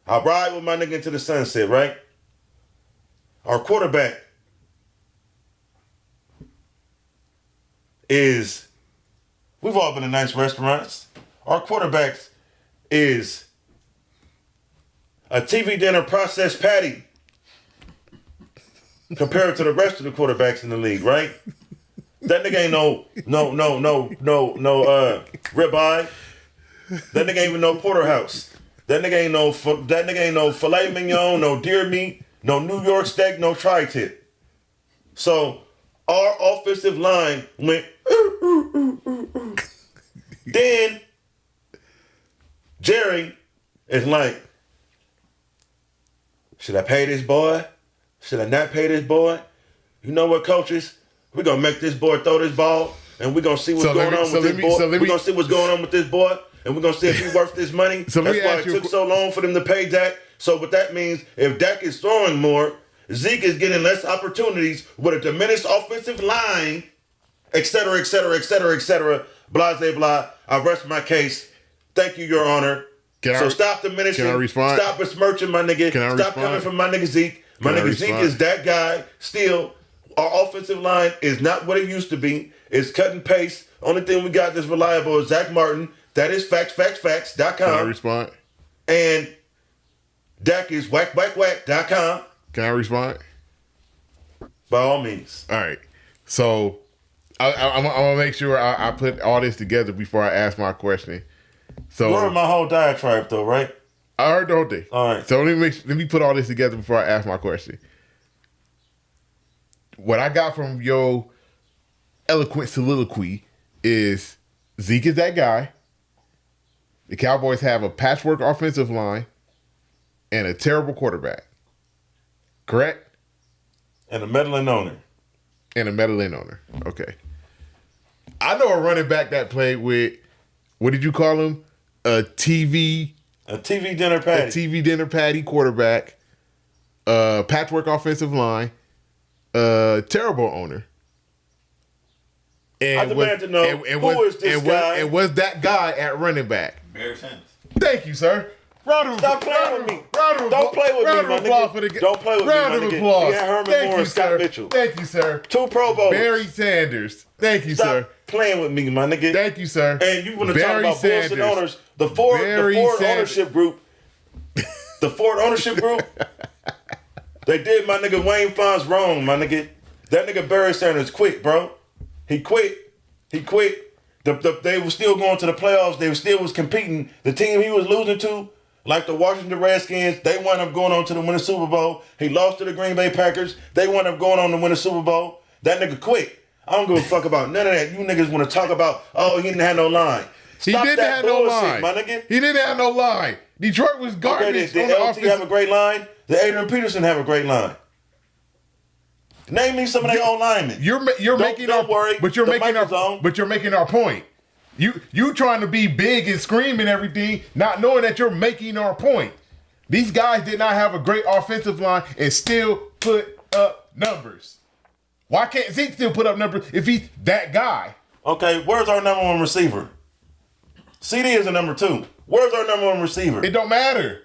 I ride with my nigga into the sunset, right? Our quarterback is, we've all been in nice restaurants. Our quarterbacks is a TV dinner processed patty compared to the rest of the quarterbacks in the league, right? That nigga ain't no ribeye. That nigga ain't even no porterhouse. That nigga ain't no filet mignon, no deer meat, no New York steak, no tri-tip. So our offensive line went. Then Jerry is like, should I pay this boy? Should I not pay this boy? You know what, coaches? We're going to make this boy throw this ball, and we're going to see what's going on with this boy. We're going to see what's going on with this boy, and we're going to see if he's worth this money. That's why it took so long for them to pay Dak. So what that means, if Dak is throwing more, Zeke is getting less opportunities with a diminished offensive line, et cetera, et cetera, et cetera, et cetera, blah, blah, blah. I rest my case. Thank you, Your Honor. Stop diminishing. Can I respond? Stop besmirching my nigga. Stop coming from my nigga Zeke. My nigga Zeke is that guy. Still, our offensive line is not what it used to be. It's cut and paste. Only thing we got that's reliable is Zach Martin. That is facts.com. Can I respond? And Dak is whack.com. Can I respond? By all means. All right. So I'm going to make sure I put all this together before I ask my question. So you heard my whole diatribe, though, right? I heard the whole thing. All right. So let me put all this together before I ask my question. What I got from your eloquent soliloquy is Zeke is that guy. The Cowboys have a patchwork offensive line and a terrible quarterback. Correct? And a meddling owner. Okay. I know a running back that played with, what did you call him? A TV dinner patty. A TV dinner patty quarterback. Patchwork offensive line. Terrible owner. And I demand to know who is this guy? And was that guy at running back? Barry Sanders. Thank you, sir. Stop playing with me. Don't play with me, my nigga. Don't play with me, my nigga. Applause. Yeah, Herman Moore and Scott Mitchell. Thank you, sir. 2 Pro Bowls. Barry Sanders. Thank you, sir. Stop playing with me, my nigga. Thank you, sir. And you want to talk about bullshit owners. The Ford ownership group. The Ford ownership group. They did my nigga Wayne Fonz wrong, my nigga. That nigga Barry Sanders quit, bro. He quit. They were still going to the playoffs. They still was competing. The team he was losing to, like the Washington Redskins, they wound up going on to the win the Super Bowl. He lost to the Green Bay Packers. They wound up going on to win the Super Bowl. That nigga quit. I don't give a fuck about none of that. You niggas want to talk about, he didn't have no line. Stop he didn't have no line, my nigga. He didn't have no line. Detroit was garbage. Did LT have a great line? Did Adrian Peterson have a great line? Name me some of their own linemen. You're making our point. You trying to be big and scream and everything, not knowing that you're making our point. These guys did not have a great offensive line and still put up numbers. Why can't Zeke still put up numbers if he's that guy? Okay, where's our number 1 receiver? CD is a number 2. Where's our number 1 receiver? It don't matter.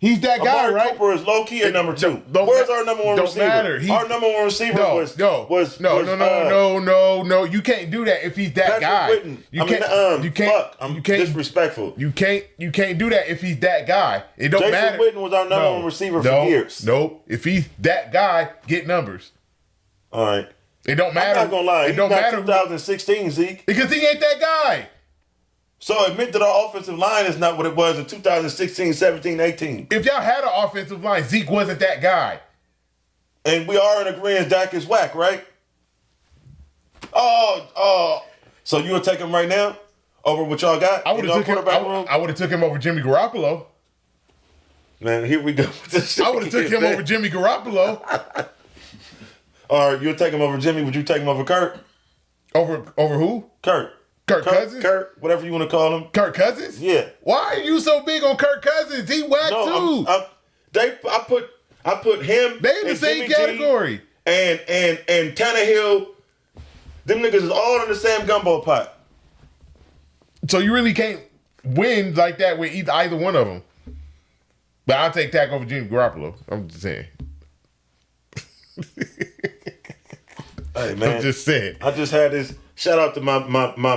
He's that guy, Amari right? Cooper is low key at number 2. Don't Where's our number one don't receiver? matter. Our number one receiver was no. You can't do that if he's that Patrick guy. Whitten. I'm disrespectful. You can't do that if he's that guy. It don't Jason matter. Witten was our number one receiver for years. Nope. If he's that guy, get numbers. All right. It don't matter. I'm not gonna lie. It don't matter. 2016 Zeke. Because he ain't that guy. So admit that our offensive line is not what it was in 2016, 17, 18. If y'all had an offensive line, Zeke wasn't that guy. And we are in agreement Dak is whack, right? So you would take him right now over what y'all got? I would have took him over Jimmy Garoppolo. Man, here we go with this shit. I would have took him over Jimmy Garoppolo. Or you would take him over Jimmy, would you take him over Kurt? Over who? Kurt Cousins? Kurt, whatever you want to call him. Kirk Cousins? Yeah. Why are you so big on Kirk Cousins? He whack too. I put him. They in the same category. And Tannehill. Them niggas is all in the same gumbo pot. So you really can't win like that with either one of them. But I'll take Dak over Jimmy Garoppolo. I'm just saying. Hey man, I'm just saying. I just had this. Shout out to my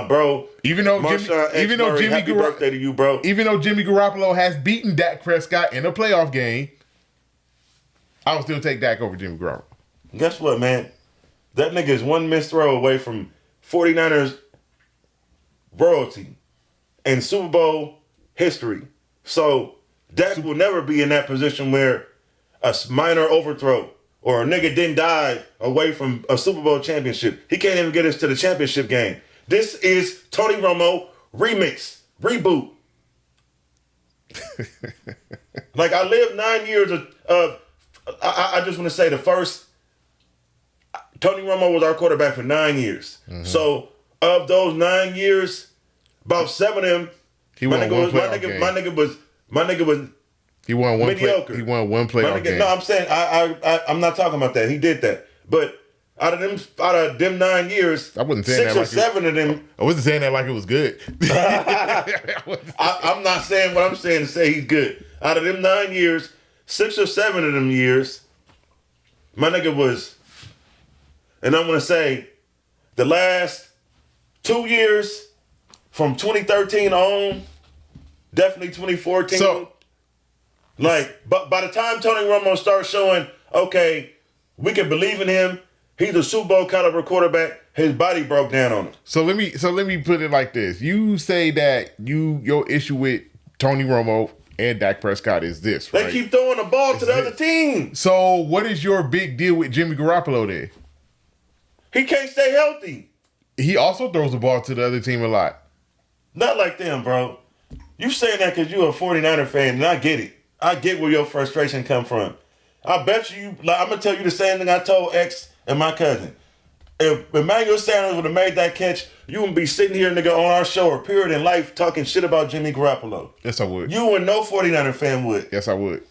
bro. Happy birthday to you, bro. Even though Jimmy Garoppolo has beaten Dak Prescott in a playoff game, I would still take Dak over Jimmy Garoppolo. Guess what, man? That nigga is one missed throw away from 49ers royalty and Super Bowl history. So Dak will never be in that position where a minor overthrow or a nigga didn't dive away from a Super Bowl championship. He can't even get us to the championship game. This is Tony Romo remix, reboot. Like I lived 9 years of I just want to say the first, Tony Romo was our quarterback for 9 years. Mm-hmm. So of those 9 years, about 7 of them, my nigga was he won one mediocre. He won one playoff game. No, I'm saying I'm not talking about that. He did that, but out of them 9 years, I wasn't saying 6 or 7 of them. I wasn't saying that like it was good. I'm not saying what I'm saying to say he's good. Out of them 9 years, 6 or 7 of them years, my nigga was, and I'm gonna say, the last 2 years, from 2013 on, definitely 2014. So, but by the time Tony Romo starts showing, okay, we can believe in him. He's a Super Bowl caliber quarterback. His body broke down on him. So let me put it like this. You say that your issue with Tony Romo and Dak Prescott is this, right? They keep throwing the ball to the other team. So what is your big deal with Jimmy Garoppolo then? He can't stay healthy. He also throws the ball to the other team a lot. Not like them, bro. You saying that because you're a 49er fan, and I get it. I get where your frustration come from. I bet you, I'm going to tell you the same thing I told X and my cousin. If Emmanuel Sanders would have made that catch, you wouldn't be sitting here, nigga, on our show or period in life talking shit about Jimmy Garoppolo. Yes, I would. You and no 49er fan would. Yes, I would.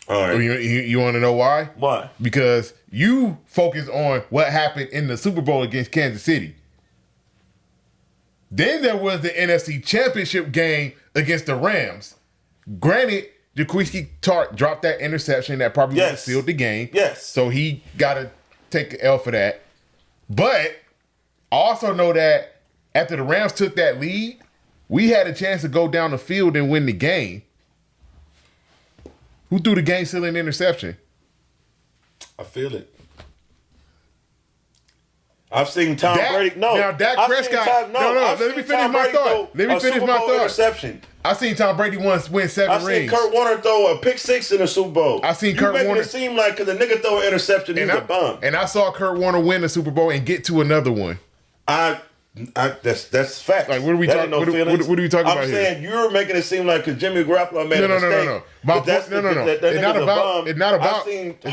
All right. You want to know why? Why? Because you focus on what happened in the Super Bowl against Kansas City. Then there was the NFC Championship game against the Rams. Granted, Jaquiski Tartt dropped that interception that probably would have sealed the game. Yes. So he got to take the L for that. But I also know that after the Rams took that lead, we had a chance to go down the field and win the game. Who threw the game-sealing interception? I feel it. I've seen Tom Brady. No, now Dak Prescott. Let me finish my thought. Let me finish my thought. Interception. I've seen Tom Brady once win 7 rings. I've seen Kurt Warner throw a pick 6 in the Super Bowl. I've seen Kurt Warner. You making it seem like because a nigga throw an interception, he's a bum. And I saw Kurt Warner win the Super Bowl and get to another one. That's fact. Like, what are we talking? What are we talking about here? I'm saying you're making it seem like because Jimmy Garoppolo made a mistake. No. It's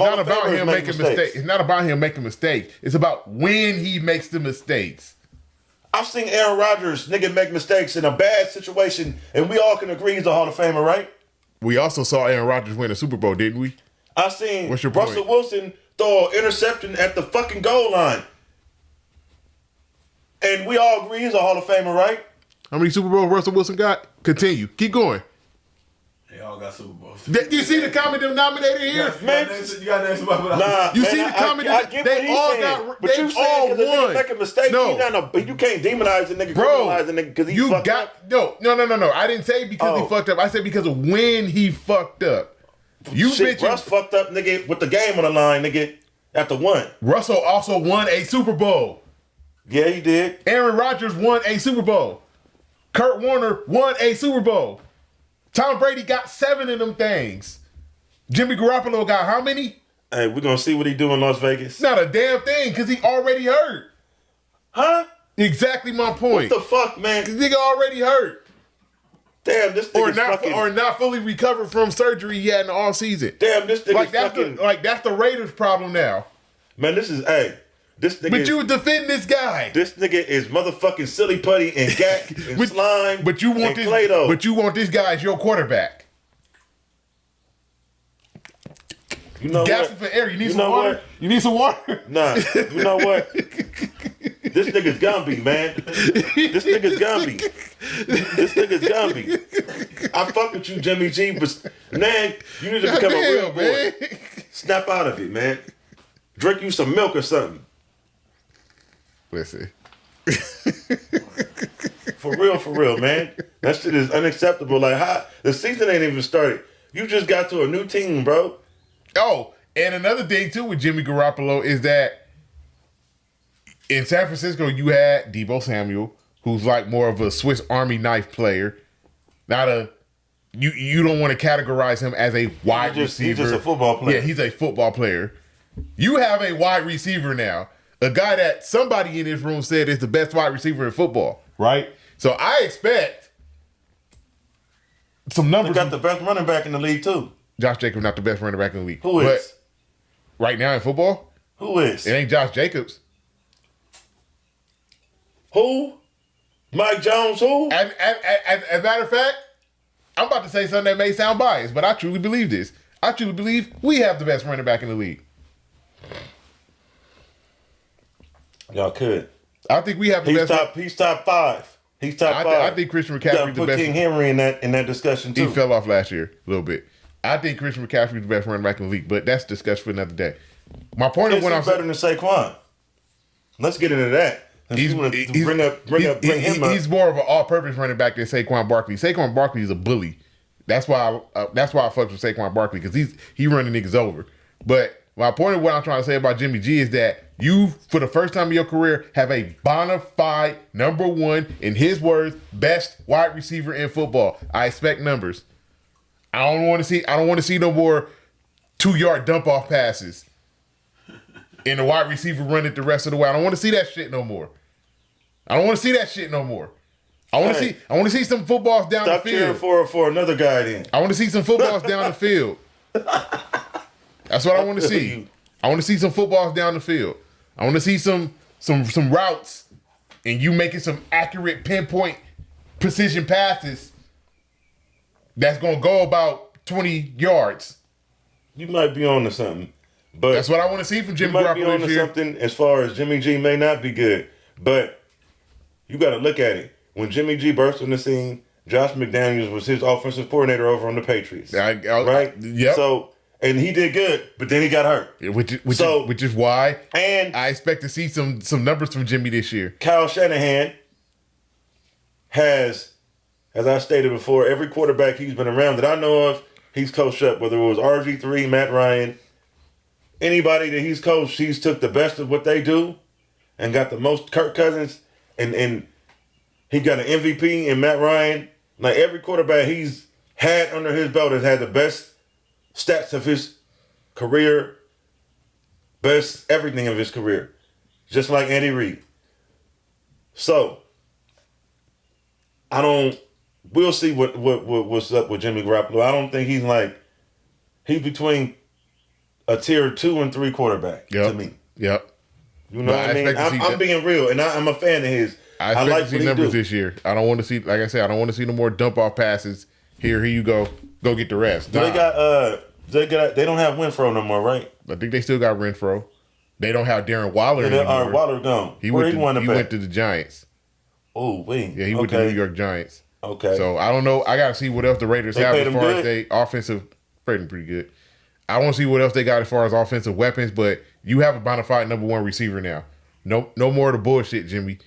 not about him making mistakes. It's not about him making mistakes. It's about when he makes the mistakes. I've seen Aaron Rodgers, nigga, make mistakes in a bad situation, and we all can agree he's a Hall of Famer, right? We also saw Aaron Rodgers win a Super Bowl, didn't we? I've seen Russell Wilson throw an interception at the fucking goal line. And we all agree he's a Hall of Famer, right? How many Super Bowls Russell Wilson got? Continue. Keep going. got Super Bowls. You see the common denominator here? Man, you got to name somebody without. Nah, You man, see the comment? They all got. But They you all saying because a nigga won. make a mistake, No. you can't demonize the nigga, Bro, criminalize the nigga because he you fucked got up. no. I didn't say because he fucked up. I said because of when he fucked up. You Shit, mentioned Russ fucked up, nigga, with the game on the line, nigga, after one. Russell also won a Super Bowl. Yeah, he did. Aaron Rodgers won a Super Bowl. Kurt Warner won a Super Bowl. Tom Brady got 7 of them things. Jimmy Garoppolo got how many? Hey, we're going to see what he do in Las Vegas. Not a damn thing because he already hurt. Huh? Exactly my point. What the fuck, man? This nigga already hurt. Damn, this nigga's fucking... Or not fully recovered from surgery he had in the all season. Damn, this nigga's fucking... That's the Raiders' problem now. Man, this is... Hey, this nigga... But you were defending this guy. This nigga is motherfucking silly putty and gack and slime but you want and this, Play-Doh. But you want this guy as your quarterback. You know Gasping what? for air. You need You some know water? what? You need some water? Nah, you know what? This nigga's Gumby, man. This nigga's Gumby. This nigga's Gumby. I fuck with you, Jimmy G, but man, you need to become a real boy. Snap out of it, man. Drink you some milk or something. Listen. For real, man. That shit is unacceptable. Like, how the season ain't even started. You just got to a new team, bro. Oh, and another thing too with Jimmy Garoppolo is that in San Francisco you had Deebo Samuel, who's like more of a Swiss Army knife player. Not a you don't want to categorize him as a wide receiver. He's just a football player. Yeah, he's a football player. You have a wide receiver now. A guy that somebody in this room said is the best wide receiver in football. Right? So I expect some numbers. They got the best running back in the league too. Josh Jacobs not the best running back in the league. Who is? But right now in football? Who is? It ain't Josh Jacobs. Who? Mike Jones, who? As a matter of fact, I'm about to say something that may sound biased, but I truly believe this. I truly believe we have the best running back in the league. Y'all could. I think we have the best. He's top 5. He's top 5. I think Christian You gotta McCaffrey's the put best. King Henry in that discussion too. He fell off last year a little bit. I think Christian McCaffrey's the best running back in the league, but that's discussed for another day. My point of Is what he I'm better saying, than Saquon? Let's get into that. He's more of an all-purpose running back than Saquon Barkley. Saquon Barkley is a bully. That's why I fucked with Saquon Barkley because he running niggas over. But my point of what I'm trying to say about Jimmy G is that you, for the first time in your career, have a bona fide number one, in his words, best wide receiver in football. I expect numbers. I don't want to see no more 2-yard dump off passes and the wide receiver run it the rest of the way. I don't want to see that shit no more. I want to see some footballs down the Stop cheering field. for another guy then. I want to see some footballs down the field. That's what I want to see. I want to see some footballs down the field. I want to see some routes and you making some accurate pinpoint precision passes that's going to go about 20 yards. You might be on to something. But that's what I want to see from Jimmy Garoppolo. You might be on to something as far as Jimmy G may not be good. But you got to look at it. When Jimmy G burst on the scene, Josh McDaniels was his offensive coordinator over on the Patriots. Right? Yep. So, and he did good, but then he got hurt. Which is why I expect to see some numbers from Jimmy this year. Kyle Shanahan has, as I stated before, every quarterback he's been around that I know of, he's coached up. Whether it was RG3, Matt Ryan, anybody that he's coached, he's took the best of what they do and got the most. Kirk Cousins and he got an MVP in Matt Ryan. Like every quarterback he's had under his belt has had the best stats of his career, best everything of his career, just like Andy Reid. So we'll see what's up with Jimmy Garoppolo. I don't think he's between a tier 2 and 3 quarterback to me. Yep. You know what I mean? I'm being real, and I'm a fan of his. I like to see numbers this year. I don't want to see, like I said, I don't want to see no more dump off passes. Here you go. Go get the rest. Nah. They don't have Winfro no more, right? I think they still got Renfro. They don't have Darren Waller anymore. Waller gone. He went to the Giants. Oh, wait. Yeah, he went to the New York Giants. Okay. So I don't know. I got to see what else the Raiders have paid as him far as good? they offensive. Paid him pretty good. I want to see what else they got as far as offensive weapons. But you have a bona fide number one receiver now. No more of the bullshit, Jimmy.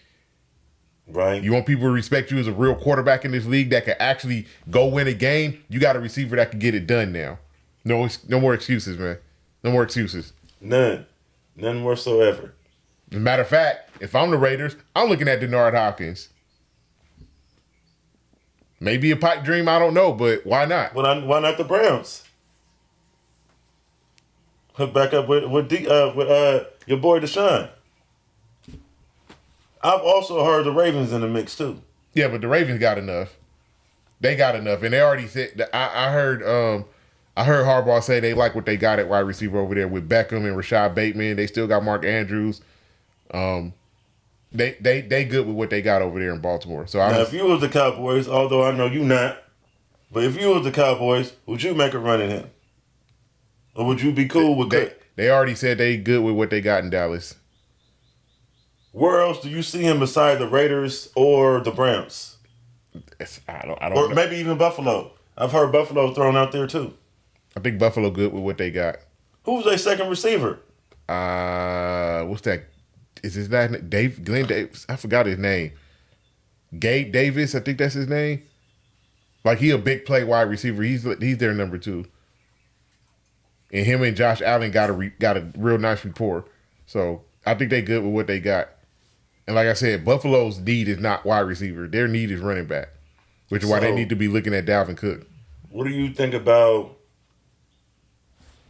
Right. You want people to respect you as a real quarterback in this league that can actually go win a game. You got a receiver that can get it done now. No more excuses, man. No more excuses. None whatsoever. As a matter of fact, if I'm the Raiders, I'm looking at DeAndre Hopkins. Maybe a pipe dream, I don't know, but why not? Why not the Browns? Hook back up with your boy Deshaun. I've also heard the Ravens in the mix too. Yeah, but the Ravens got enough. They got enough, and they already said that. I heard Harbaugh say they like what they got at wide receiver over there with Beckham and Rashad Bateman. They still got Mark Andrews. They good with what they got over there in Baltimore. So Now, if you was the Cowboys, although I know you not, but if you was the Cowboys, would you make a run at him, or would you be cool with good? They already said they good with what they got in Dallas. Where else do you see him beside the Raiders or the Browns, I don't or know. maybe even Buffalo? I've heard Buffalo thrown out there too. I think Buffalo good with what they got. Who's their second receiver? What's that? Is his last name Glenn Davis? I forgot his name. Gabe Davis, I think that's his name. Like he a big play wide receiver. He's their number 2. And him and Josh Allen got a real nice rapport. So I think they good with what they got. And like I said, Buffalo's need is not wide receiver. Their need is running back, which is why they need to be looking at Dalvin Cook. What do you think about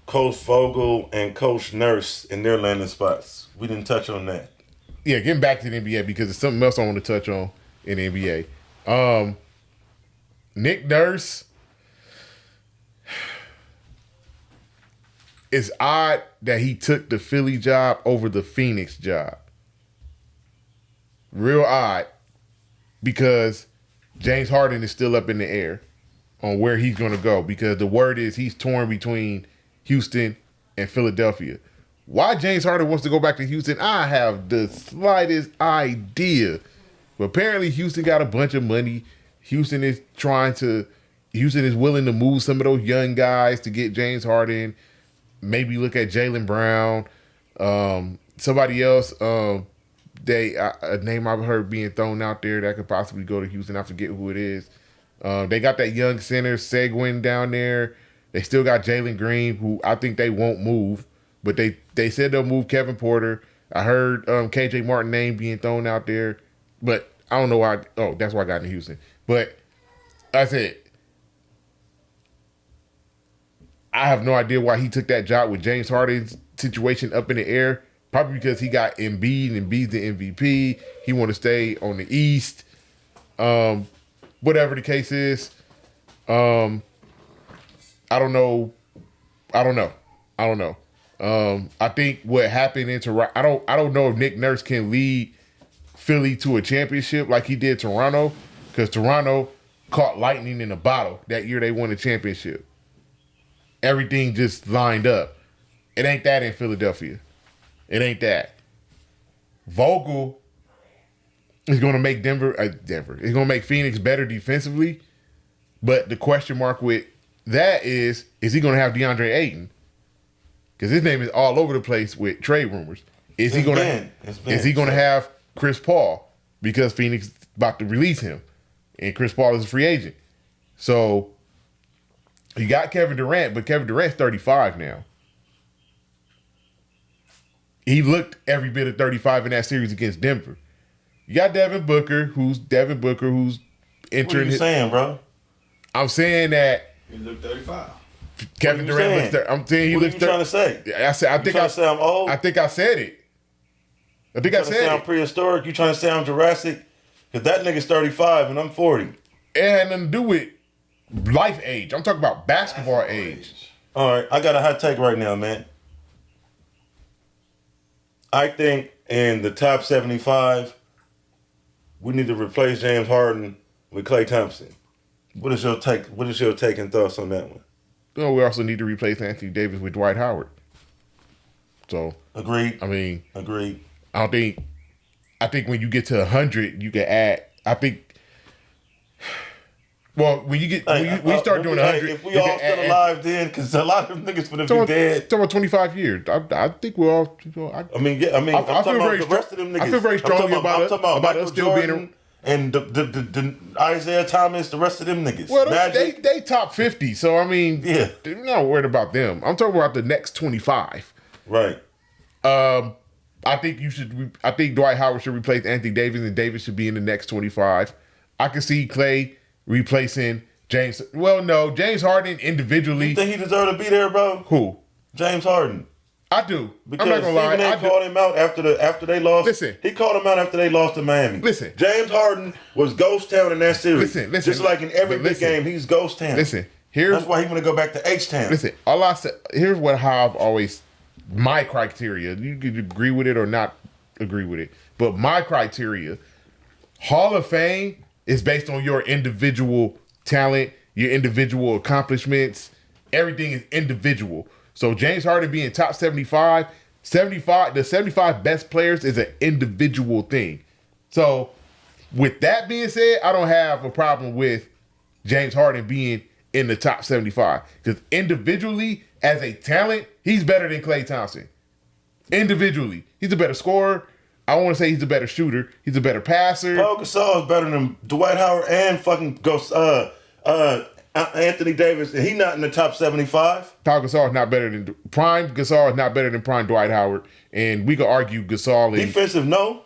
Coach Vogel and Coach Nurse in their landing spots? We didn't touch on that. Yeah, getting back to the NBA because there's something else I want to touch on in the NBA. Nick Nurse. It's odd that he took the Philly job over the Phoenix job. Real odd because James Harden is still up in the air on where he's going to go because the word is he's torn between Houston and Philadelphia. Why James Harden wants to go back to Houston, I have the slightest idea. But apparently Houston got a bunch of money. Houston is willing to move some of those young guys to get James Harden. Maybe look at Jaylen Brown. Somebody else, a name I've heard being thrown out there that could possibly go to Houston. I forget who it is. They got that young center, Seguin, down there. They still got Jalen Green, who I think they won't move. But they said they'll move Kevin Porter. I heard KJ Martin name being thrown out there. But I don't know why. Oh, that's why I got into Houston. But I said, I have no idea why he took that job with James Harden's situation up in the air. Probably because he got Embiid and Embiid's the MVP. He want to stay on the East. Whatever the case is. I don't know. I think what happened in Toronto, I don't know if Nick Nurse can lead Philly to a championship like he did Toronto, because Toronto caught lightning in a bottle that year they won the championship. Everything just lined up. It ain't that in Philadelphia. It ain't that. Vogel is going to make Denver. It's going to make Phoenix better defensively, but the question mark with that is he going to have DeAndre Ayton? Because his name is all over the place with trade rumors. Is he going to have Chris Paul? Because Phoenix is about to release him, and Chris Paul is a free agent. So you got Kevin Durant, but Kevin Durant's 35 now. He looked every bit of 35 in that series against Denver. You got Devin Booker, who's entering. What are you saying, bro? I'm saying that He looked 35. Kevin Durant looks. I'm saying he what looks. What are you trying to say? I said. I think I say I'm old. I think I said it. I think I said it. I'm prehistoric. You trying to say I'm Jurassic? Because that nigga's 35 and I'm 40. It had nothing to do with life age. I'm talking about basketball age. All right, I got a hot take right now, man. I think in the top 75, we need to replace James Harden with Klay Thompson. What is your take? What is your take and thoughts on that one? Well, we also need to replace Anthony Davis with Dwight Howard. So agreed. I mean, agreed. I think when you get to 100, you can add. I think Well, when you start doing 100, if we all still alive, then because a lot of them niggas for them be dead. Talking about 25 years, I think we're all. I feel very the rest of them niggas. I feel very strongly about us still Jordan being. And the Isaiah Thomas, the rest of them niggas. Well, they top 50, so I mean, yeah, I'm not worried about them. I'm talking about the next 25. Right. I think Dwight Howard should replace Anthony Davis, and Davis should be in the next 25. I can see Clay replacing James. Well, no, James Harden individually. You think he deserved to be there, bro? Who? James Harden. I do. Because I'm not gonna lie. Stephen A. called him out after they lost. Listen, he called him out after they lost to Miami. Listen, James Harden was ghost town in that series. Listen. Just like in every big game, he's ghost town. Listen, that's why he want to go back to H town. Listen, all I said. Here's how I've always my criteria. You could agree with it or not agree with it, but my criteria: Hall of Fame is based on your individual talent, your individual accomplishments. Everything is individual. So James Harden being top 75, the 75 best players is an individual thing. So with that being said, I don't have a problem with James Harden being in the top 75. Because individually, as a talent, he's better than Klay Thompson. Individually. He's a better scorer. I want to say he's a better shooter. He's a better passer. Paul Gasol is better than Dwight Howard and fucking Anthony Davis. He not in the top 75. Paul Gasol is not better than prime. Gasol is not better than prime Dwight Howard, and we could argue Gasol and defensive no.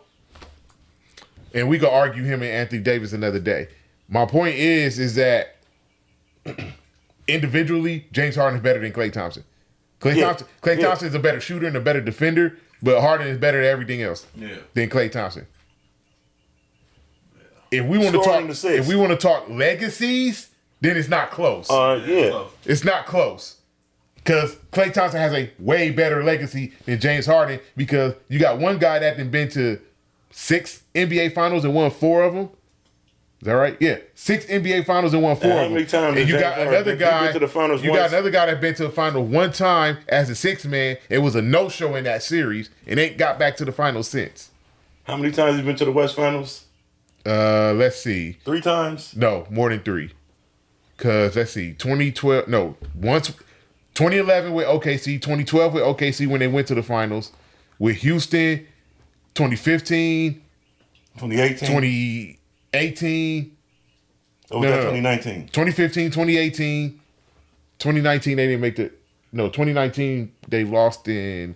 And we could argue him and Anthony Davis another day. My point is that individually, James Harden is better than Klay Thompson. Klay Thompson is a better shooter and a better defender, but Harden is better at everything else than Klay Thompson. If we want to talk legacies, then it's not close. It's not close. Because Klay Thompson has a way better legacy than James Harden, because you got one guy that has been to 6 NBA finals and won 4 of them. Is that right? Yeah. 6 NBA finals and won 4 of them. How many times and you got another guy. To the finals you got another guy that's been to the final one time as a 6th man. It was a no-show in that series and ain't got back to the finals since. How many times has he been to the West Finals? Let's see. 3 times? No, more than 3. Cause let's see, 2012. No, once 2011 with OKC, 2012 with OKC when they went to the finals, with Houston, 2015, 2018. Oh, no, 2019. 2015, 2018, 2019 they didn't make the. No, 2019 they lost in.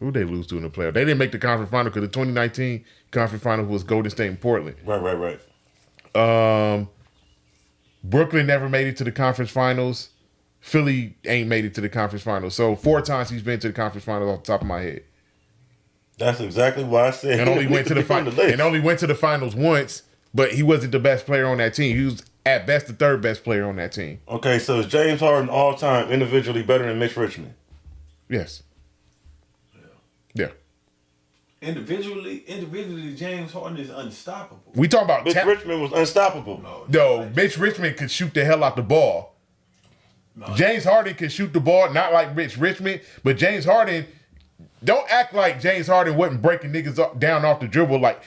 Who they lose to in the playoff? They didn't make the conference final because the 2019 conference final was Golden State and Portland. Right. Brooklyn never made it to the conference finals. Philly ain't made it to the conference finals. So 4 times he's been to the conference finals off the top of my head. That's exactly why I said and only went to the finals once, but he wasn't the best player on that team. He was at best the 3rd best player on that team. Okay, so is James Harden all time individually better than Mitch Richmond? Yes. Yeah. Individually, James Harden is unstoppable. We talking about Mitch Richmond was unstoppable. No, Mitch Richmond could shoot the hell out the ball. No. James Harden can shoot the ball, not like Mitch Richmond, but James Harden. Don't act like James Harden wasn't breaking niggas down off the dribble like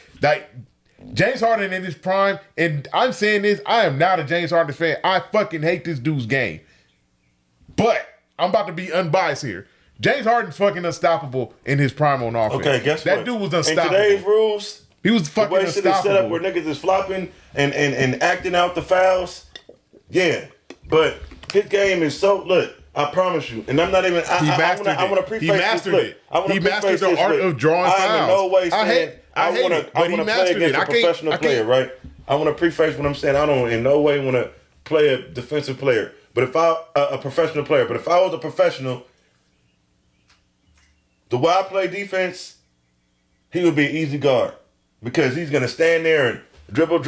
James Harden in his prime. And I'm saying this, I am not a James Harden fan. I fucking hate this dude's game. But I'm about to be unbiased here. James Harden's fucking unstoppable in his prime on offense. Okay, guess what? That dude was unstoppable. In today's rules, he was fucking the way shit is set up where niggas is flopping and acting out the fouls. Yeah, but his game is so look. I promise you, and I'm not even. I want to preface this. Look, he mastered the art of drawing fouls. I'm in no way saying I want to play against a professional player, right? I want to preface what I'm saying. I don't in no way want to play a defensive player, but if I a professional player, but if I was a professional, the way I play defense, he would be an easy guard because he's gonna stand there and dribble.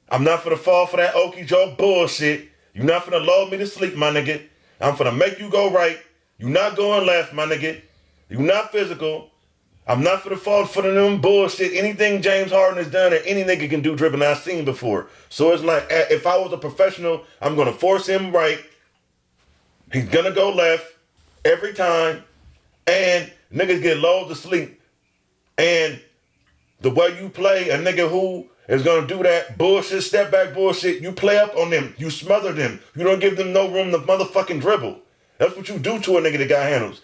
I'm not gonna fall for that Okie Joe bullshit. You're not finna lull me to sleep, my nigga. I'm finna make you go right. You not going left, my nigga. You not physical. I'm not finna fall for them bullshit. Anything James Harden has done or any nigga can do dribbling I've seen before. So it's like, if I was a professional, I'm gonna force him right. He's gonna go left every time. And niggas get lulled to sleep. And the way you play a nigga who is gonna do that bullshit, step back bullshit, you play up on them, you smother them, you don't give them no room to motherfucking dribble. That's what you do to a nigga that got handles.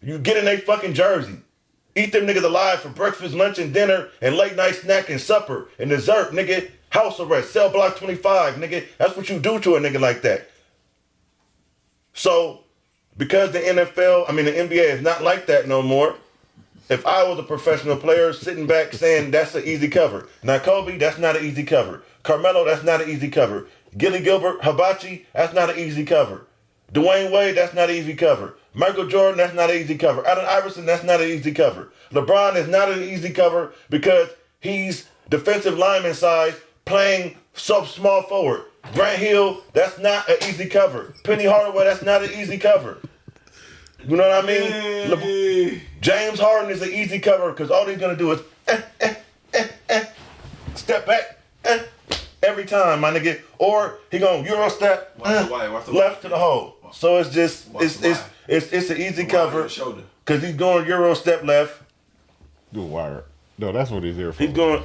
You get in a fucking jersey. Eat them niggas alive for breakfast, lunch, and dinner, and late night snack and supper, and dessert, nigga. House arrest, cell block 25, nigga. That's what you do to a nigga like that. So, because the NBA is not like that no more, if I was a professional player sitting back saying that's an easy cover. Now, Kobe, that's not an easy cover. Carmelo, that's not an easy cover. Gilly Gilbert, Hibachi, that's not an easy cover. Dwayne Wade, that's not an easy cover. Michael Jordan, that's not an easy cover. Allen Iverson, that's not an easy cover. LeBron is not an easy cover because he's defensive lineman size playing so small forward. Grant Hill, that's not an easy cover. Penny Hardaway, that's not an easy cover. You know what I mean? Hey. James Harden is an easy cover because all he's going to do is step back every time, my nigga. Or he going to Euro step left to the hole. So it's just, it's an easy cover because he's going Euro step left. Do a wire. No, that's what he's there for. He's going.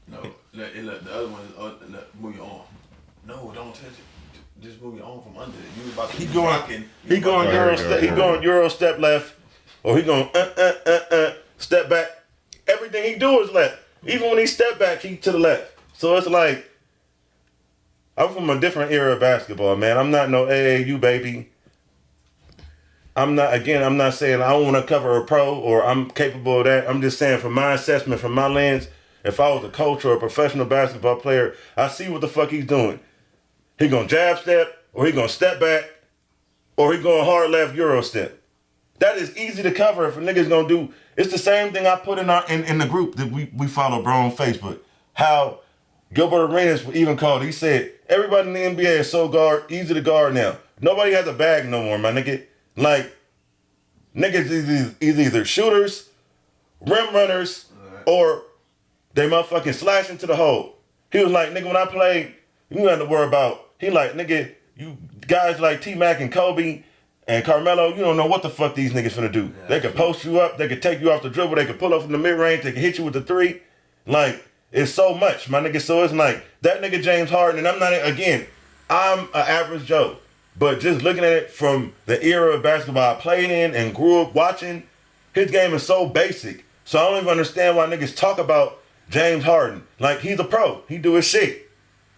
No, look, the other one is move your arm. No, don't touch it. Just move your arm from under it. You was about to He going Euro step. He going Euro step left, or he going step back. Everything he do is left. Even when he step back, he to the left. So it's like I'm from a different era of basketball, man. I'm not no AAU baby. I'm not saying I want to cover a pro or I'm capable of that. I'm just saying from my assessment, from my lens, if I was a coach or a professional basketball player, I see what the fuck he's doing. He gonna jab step, or he gonna step back, or he going hard left Euro step. That is easy to cover if a nigga's gonna do. It's the same thing I put in the group that we follow, bro, on Facebook. How Gilbert Arenas even called. He said everybody in the NBA is so easy to guard now. Nobody has a bag no more, my nigga. Like niggas is either shooters, rim runners, or they motherfucking slash into the hole. He was like, nigga, when I play, you don't have to worry about. He like, nigga, you guys like T-Mac and Kobe and Carmelo, you don't know what the fuck these niggas finna do. Yeah, they could post you up, they could take you off the dribble, they could pull up from the mid-range, they could hit you with the three. Like, it's so much, my nigga. So it's like, that nigga James Harden, and I'm an average Joe. But just looking at it from the era of basketball I played in and grew up watching, his game is so basic. So I don't even understand why niggas talk about James Harden. Like, he's a pro. He do his shit.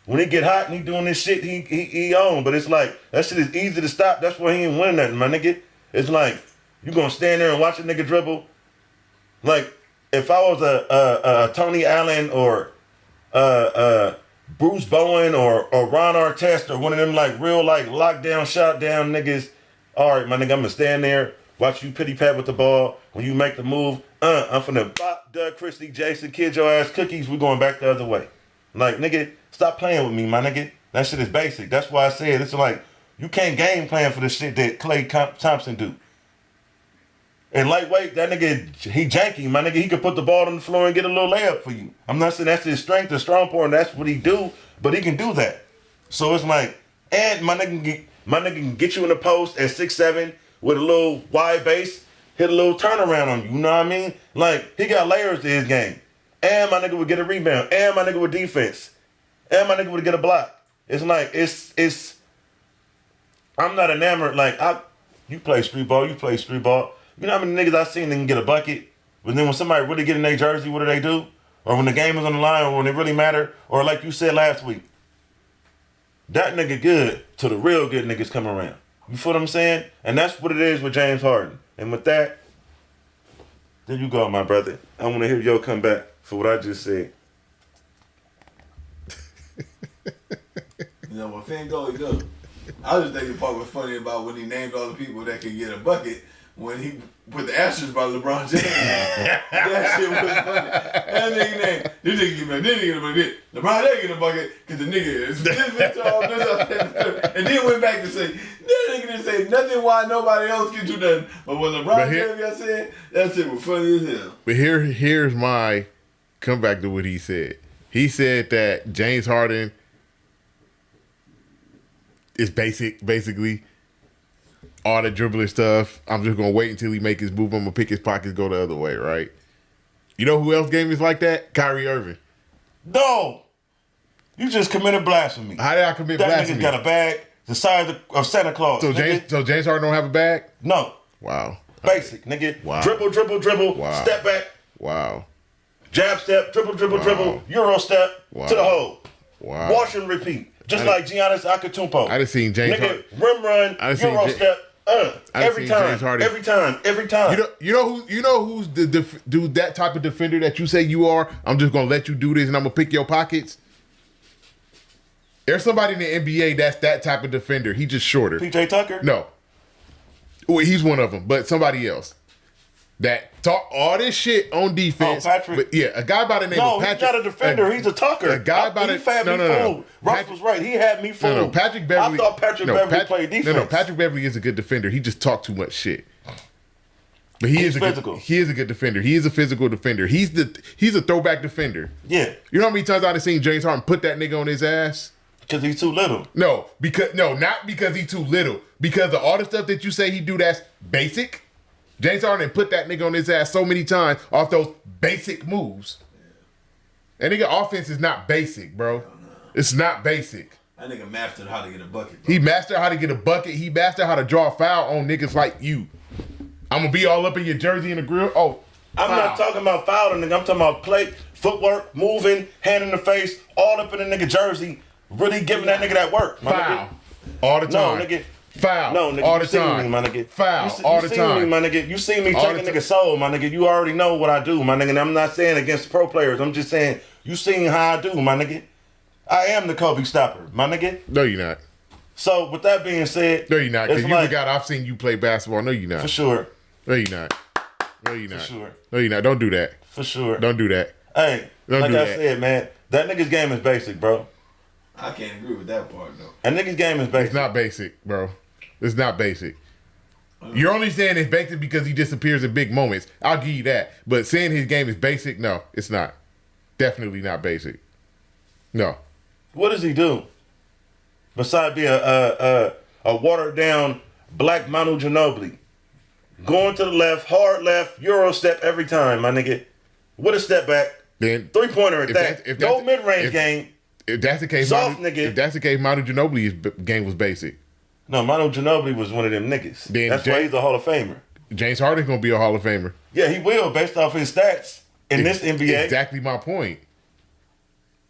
When he get hot and he doing this shit, he on. But it's like, that shit is easy to stop. That's why he ain't winning nothing, my nigga. It's like, you gonna stand there and watch a nigga dribble? Like, if I was a Tony Allen or Bruce Bowen or Ron Artest or one of them like real like lockdown, shot down niggas, all right, my nigga, I'm gonna stand there, watch you pity pat with the ball. When you make the move, I'm finna bop Doug Christie, Jason, kid your ass cookies, we going back the other way. Like, nigga, stop playing with me, my nigga. That shit is basic. That's why I said it's like, you can't game plan for the shit that Klay Thompson do. And lightweight, that nigga, he janky, my nigga. He could put the ball on the floor and get a little layup for you. I'm not saying that's his strength, the strong point, and that's what he do, but he can do that. So it's like, and my nigga can get you in the post at 6'7" with a little wide base, hit a little turnaround on you. You know what I mean? Like, he got layers to his game. And my nigga would get a rebound. And my nigga would defense. And my nigga would get a block. It's like, it's I'm not enamored. Like, you play street ball. You know how many niggas I seen that can get a bucket, but then when somebody really get in their jersey, what do? Or when the game is on the line, or when it really matter, or like you said last week, that nigga good till the real good niggas come around. You feel what I'm saying? And that's what it is with James Harden. And with that, there you go, my brother. I want to hear your comeback for what I just said. You know, when Finn go, he go. I was just thinking the part was funny about when he named all the people that could get a bucket. When he put the asterisk by LeBron James, that shit was funny. That nigga named, this nigga get back, this nigga get a bucket. LeBron James get a bucket because the nigga is this tall, and then went back to say, that nigga didn't say nothing why nobody else can do nothing. But when LeBron James got said, that shit was funny as hell. But here's my comeback to what he said. He said that James Harden is basically all the dribbling stuff. I'm just gonna wait until he make his move. I'm gonna pick his pockets, go the other way, right? You know who else game is like that? Kyrie Irving. No. You just committed blasphemy. How did I commit that blasphemy? That nigga got a bag the size of Santa Claus. So James Harden don't have a bag? No. Wow. Basic, nigga. Wow. Dribble. Wow. Step back. Wow. Jab step. Dribble. Euro step. Wow. To the hole. Wow. Wash and repeat. Just like Giannis Antetokounmpo. I just seen James Harden. Rim run. Euro step. Every time. You know who's the dude that type of defender that you say you are? I'm just gonna let you do this and I'm gonna pick your pockets. There's somebody in the NBA that's that type of defender. He just shorter. PJ Tucker? No. Well, he's one of them, but somebody else. That talk all this shit on defense. Oh, Patrick. But yeah, a guy by the name of Patrick. No, he's not a defender. He's a talker. A guy by the No. Russ was right. He had me fooled. No, Patrick Beverly. I thought Patrick Beverly played defense. No, Patrick Beverly is a good defender. He just talked too much shit. But he's physical. He is a good defender. He is a physical defender. He's a throwback defender. Yeah. You know how many times I've seen James Harden put that nigga on his ass? Because he's too little. No, not because he's too little. Because of all the stuff that you say he do that's basic. James Harden put that nigga on his ass so many times off those basic moves. That nigga offense is not basic, bro. It's not basic. That nigga mastered how to get a bucket, He bro. mastered how to get a bucket. He mastered how to draw a foul on niggas like you. I'm gonna be all up in your jersey in the grill. Oh, I'm not talking about fouling, nigga. I'm talking about play, footwork, moving, hand in the face, all up in the nigga jersey, really giving that nigga that work. Foul. Nigga. All the time. No, nigga. Foul. No, nigga. All You the seen time. me, my nigga. Foul. You All the time. Me, my nigga. You see me All take a the nigga's soul, my nigga. You already know what I do, my nigga. And I'm not saying against pro players. I'm just saying you seen how I do, my nigga. I am the Kobe stopper, my nigga. No, you're not. So with that being said, no, you're not. Because you forgot I've seen you play basketball. No, you're not. For sure. No, you're not. No, you're not. For sure. No, you're not. Don't do that. For sure. Don't do that. Hey, like I said, man, that nigga's game is basic, bro. I can't agree with that part, though. That nigga's game is basic. It's not basic, bro. It's not basic. You're only saying it's basic because he disappears in big moments. I'll give you that. But saying his game is basic, no, it's not. Definitely not basic. No. What does he do? Besides be a watered down black Manu Ginobili. Going to the left, hard left, Euro step every time, my nigga. With a step back. Then 3-pointer at that. No mid-range game. If that's the case, soft nigga. If that's the case, Manu Ginobili's game was basic. No, Manu Ginobili was one of them niggas. Then that's why he's a Hall of Famer. James Harden's gonna be a Hall of Famer. Yeah, he will, based off his stats in this NBA. Exactly my point.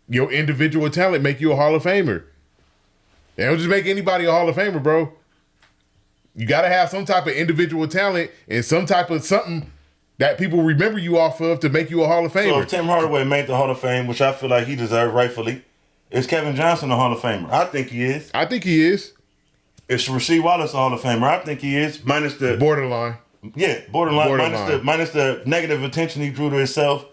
Your individual talent make you a Hall of Famer. They don't just make anybody a Hall of Famer, bro. You gotta have some type of individual talent and some type of something that people remember you off of to make you a Hall of Famer. So if Tim Hardaway made the Hall of Fame, which I feel like he deserved rightfully, is Kevin Johnson a Hall of Famer? I think he is. I think he is. Is Rasheed Wallace a Hall of Famer? I think he is. Minus the borderline. Yeah, borderline. Minus the negative attention he drew to himself.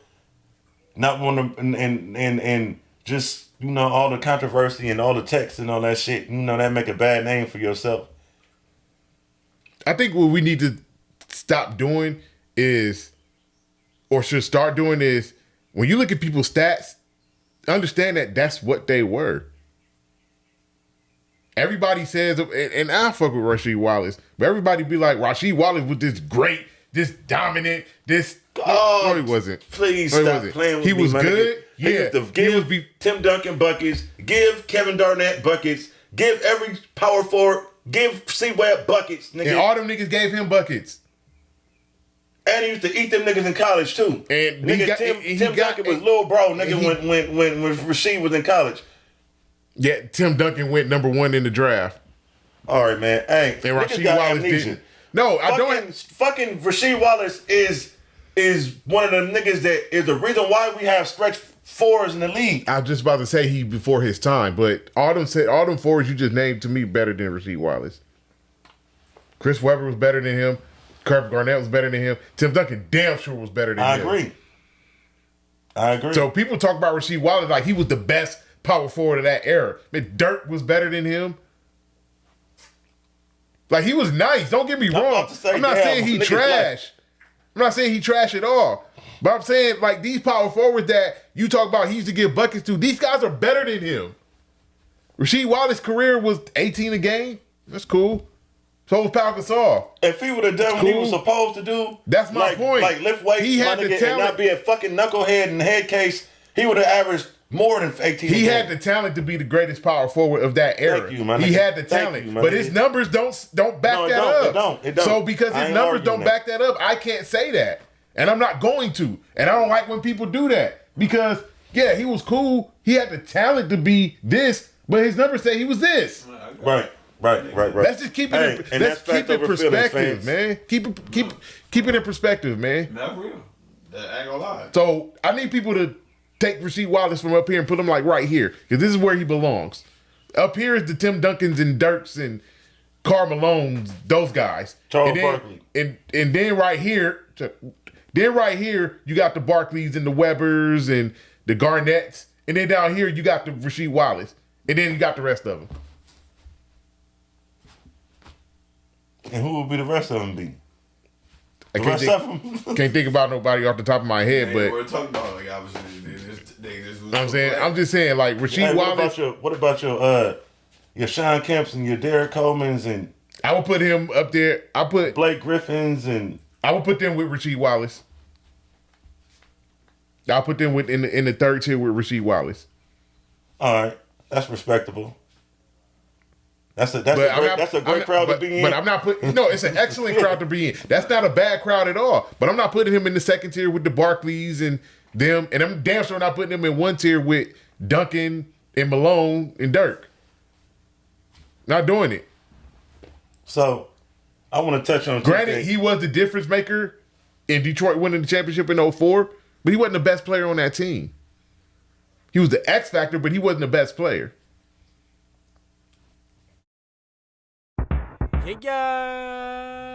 Not one to, and just, you know, all the controversy and all the texts and all that shit. You know, that make a bad name for yourself. I think what we need to stop doing is, or should start doing is, when you look at people's stats, understand that that's what they were. Everybody says, and I fuck with Rasheed Wallace, but everybody be like, Rasheed Wallace was this great, this dominant, this. No, he wasn't. Please no, stop playing with me. He was good. Nigga. Yeah. Give Tim Duncan buckets. Give Kevin Garnett buckets. Give every power forward. Give C-Web buckets, nigga. And all them niggas gave him buckets. And he used to eat them niggas in college too. And nigga, Tim Duncan was little bro, nigga, when Rasheed was in college. Yeah, Tim Duncan went number 1 in the draft. All right, man. Hey, and Rasheed Wallace didn't. No, I don't. Fucking Rasheed Wallace is one of the niggas that is the reason why we have stretch fours in the league. I was just about to say he before his time, but all them fours you just named to me better than Rasheed Wallace. Chris Webber was better than him. Kevin Garnett was better than him. Tim Duncan damn sure was better than him. I agree. So people talk about Rasheed Wallace like he was the best power forward of that era. Man, Dirk was better than him. Like, he was nice. Don't get me wrong. I'm not saying he trash. I'm not saying he trash at all. But I'm saying, like, these power forwards that you talk about he used to give buckets to, these guys are better than him. Rasheed Wallace's career was 18 a game. That's cool. So was Pau Gasol. If he would have done what he was supposed to do, that's my point. Like lift weights, he had the talent, and not be a fucking knucklehead in the head case, he would have averaged more than 18. He had the talent to be the greatest power forward of that era. Thank you, my he nigga. had the talent, but his numbers don't back that up. It don't. So because his numbers don't back that up, I can't say that, and I'm not going to. And I don't like when people do that because yeah, he was cool. He had the talent to be this, but his numbers say he was this. Right. Let's just keep it. Let's keep it in perspective, man. Keep it in perspective, man. Not real. I ain't gonna lie. So I need people to take Rasheed Wallace from up here and put him like right here because this is where he belongs. Up here is the Tim Duncans and Dirks and Karl Malones, those guys. Charles Barkley. And then right here, you got the Barkleys and the Webbers and the Garnetts, and then down here you got the Rasheed Wallace, and then you got the rest of them. And who would be the rest of them be? Can't think about nobody off the top of my head, but we're talking about like obviously. I'm just saying, like Rasheed Wallace. What about your Sean Kemps and your Derek Coleman's and I would put him up there. I put Blake Griffin's and I would put them with Rasheed Wallace. I'll put them in the third tier with Rasheed Wallace. All right, that's respectable. That's a great crowd to be in. But I'm not putting. No, it's an excellent crowd to be in. That's not a bad crowd at all. But I'm not putting him in the second tier with the Barkleys and them. And I'm damn sure not putting him in one tier with Duncan and Malone and Dirk. Not doing it. So I want to touch on. Granted, he was the difference maker in Detroit winning the championship in 2004, but he wasn't the best player on that team. He was the X factor, but he wasn't the best player. Yeah.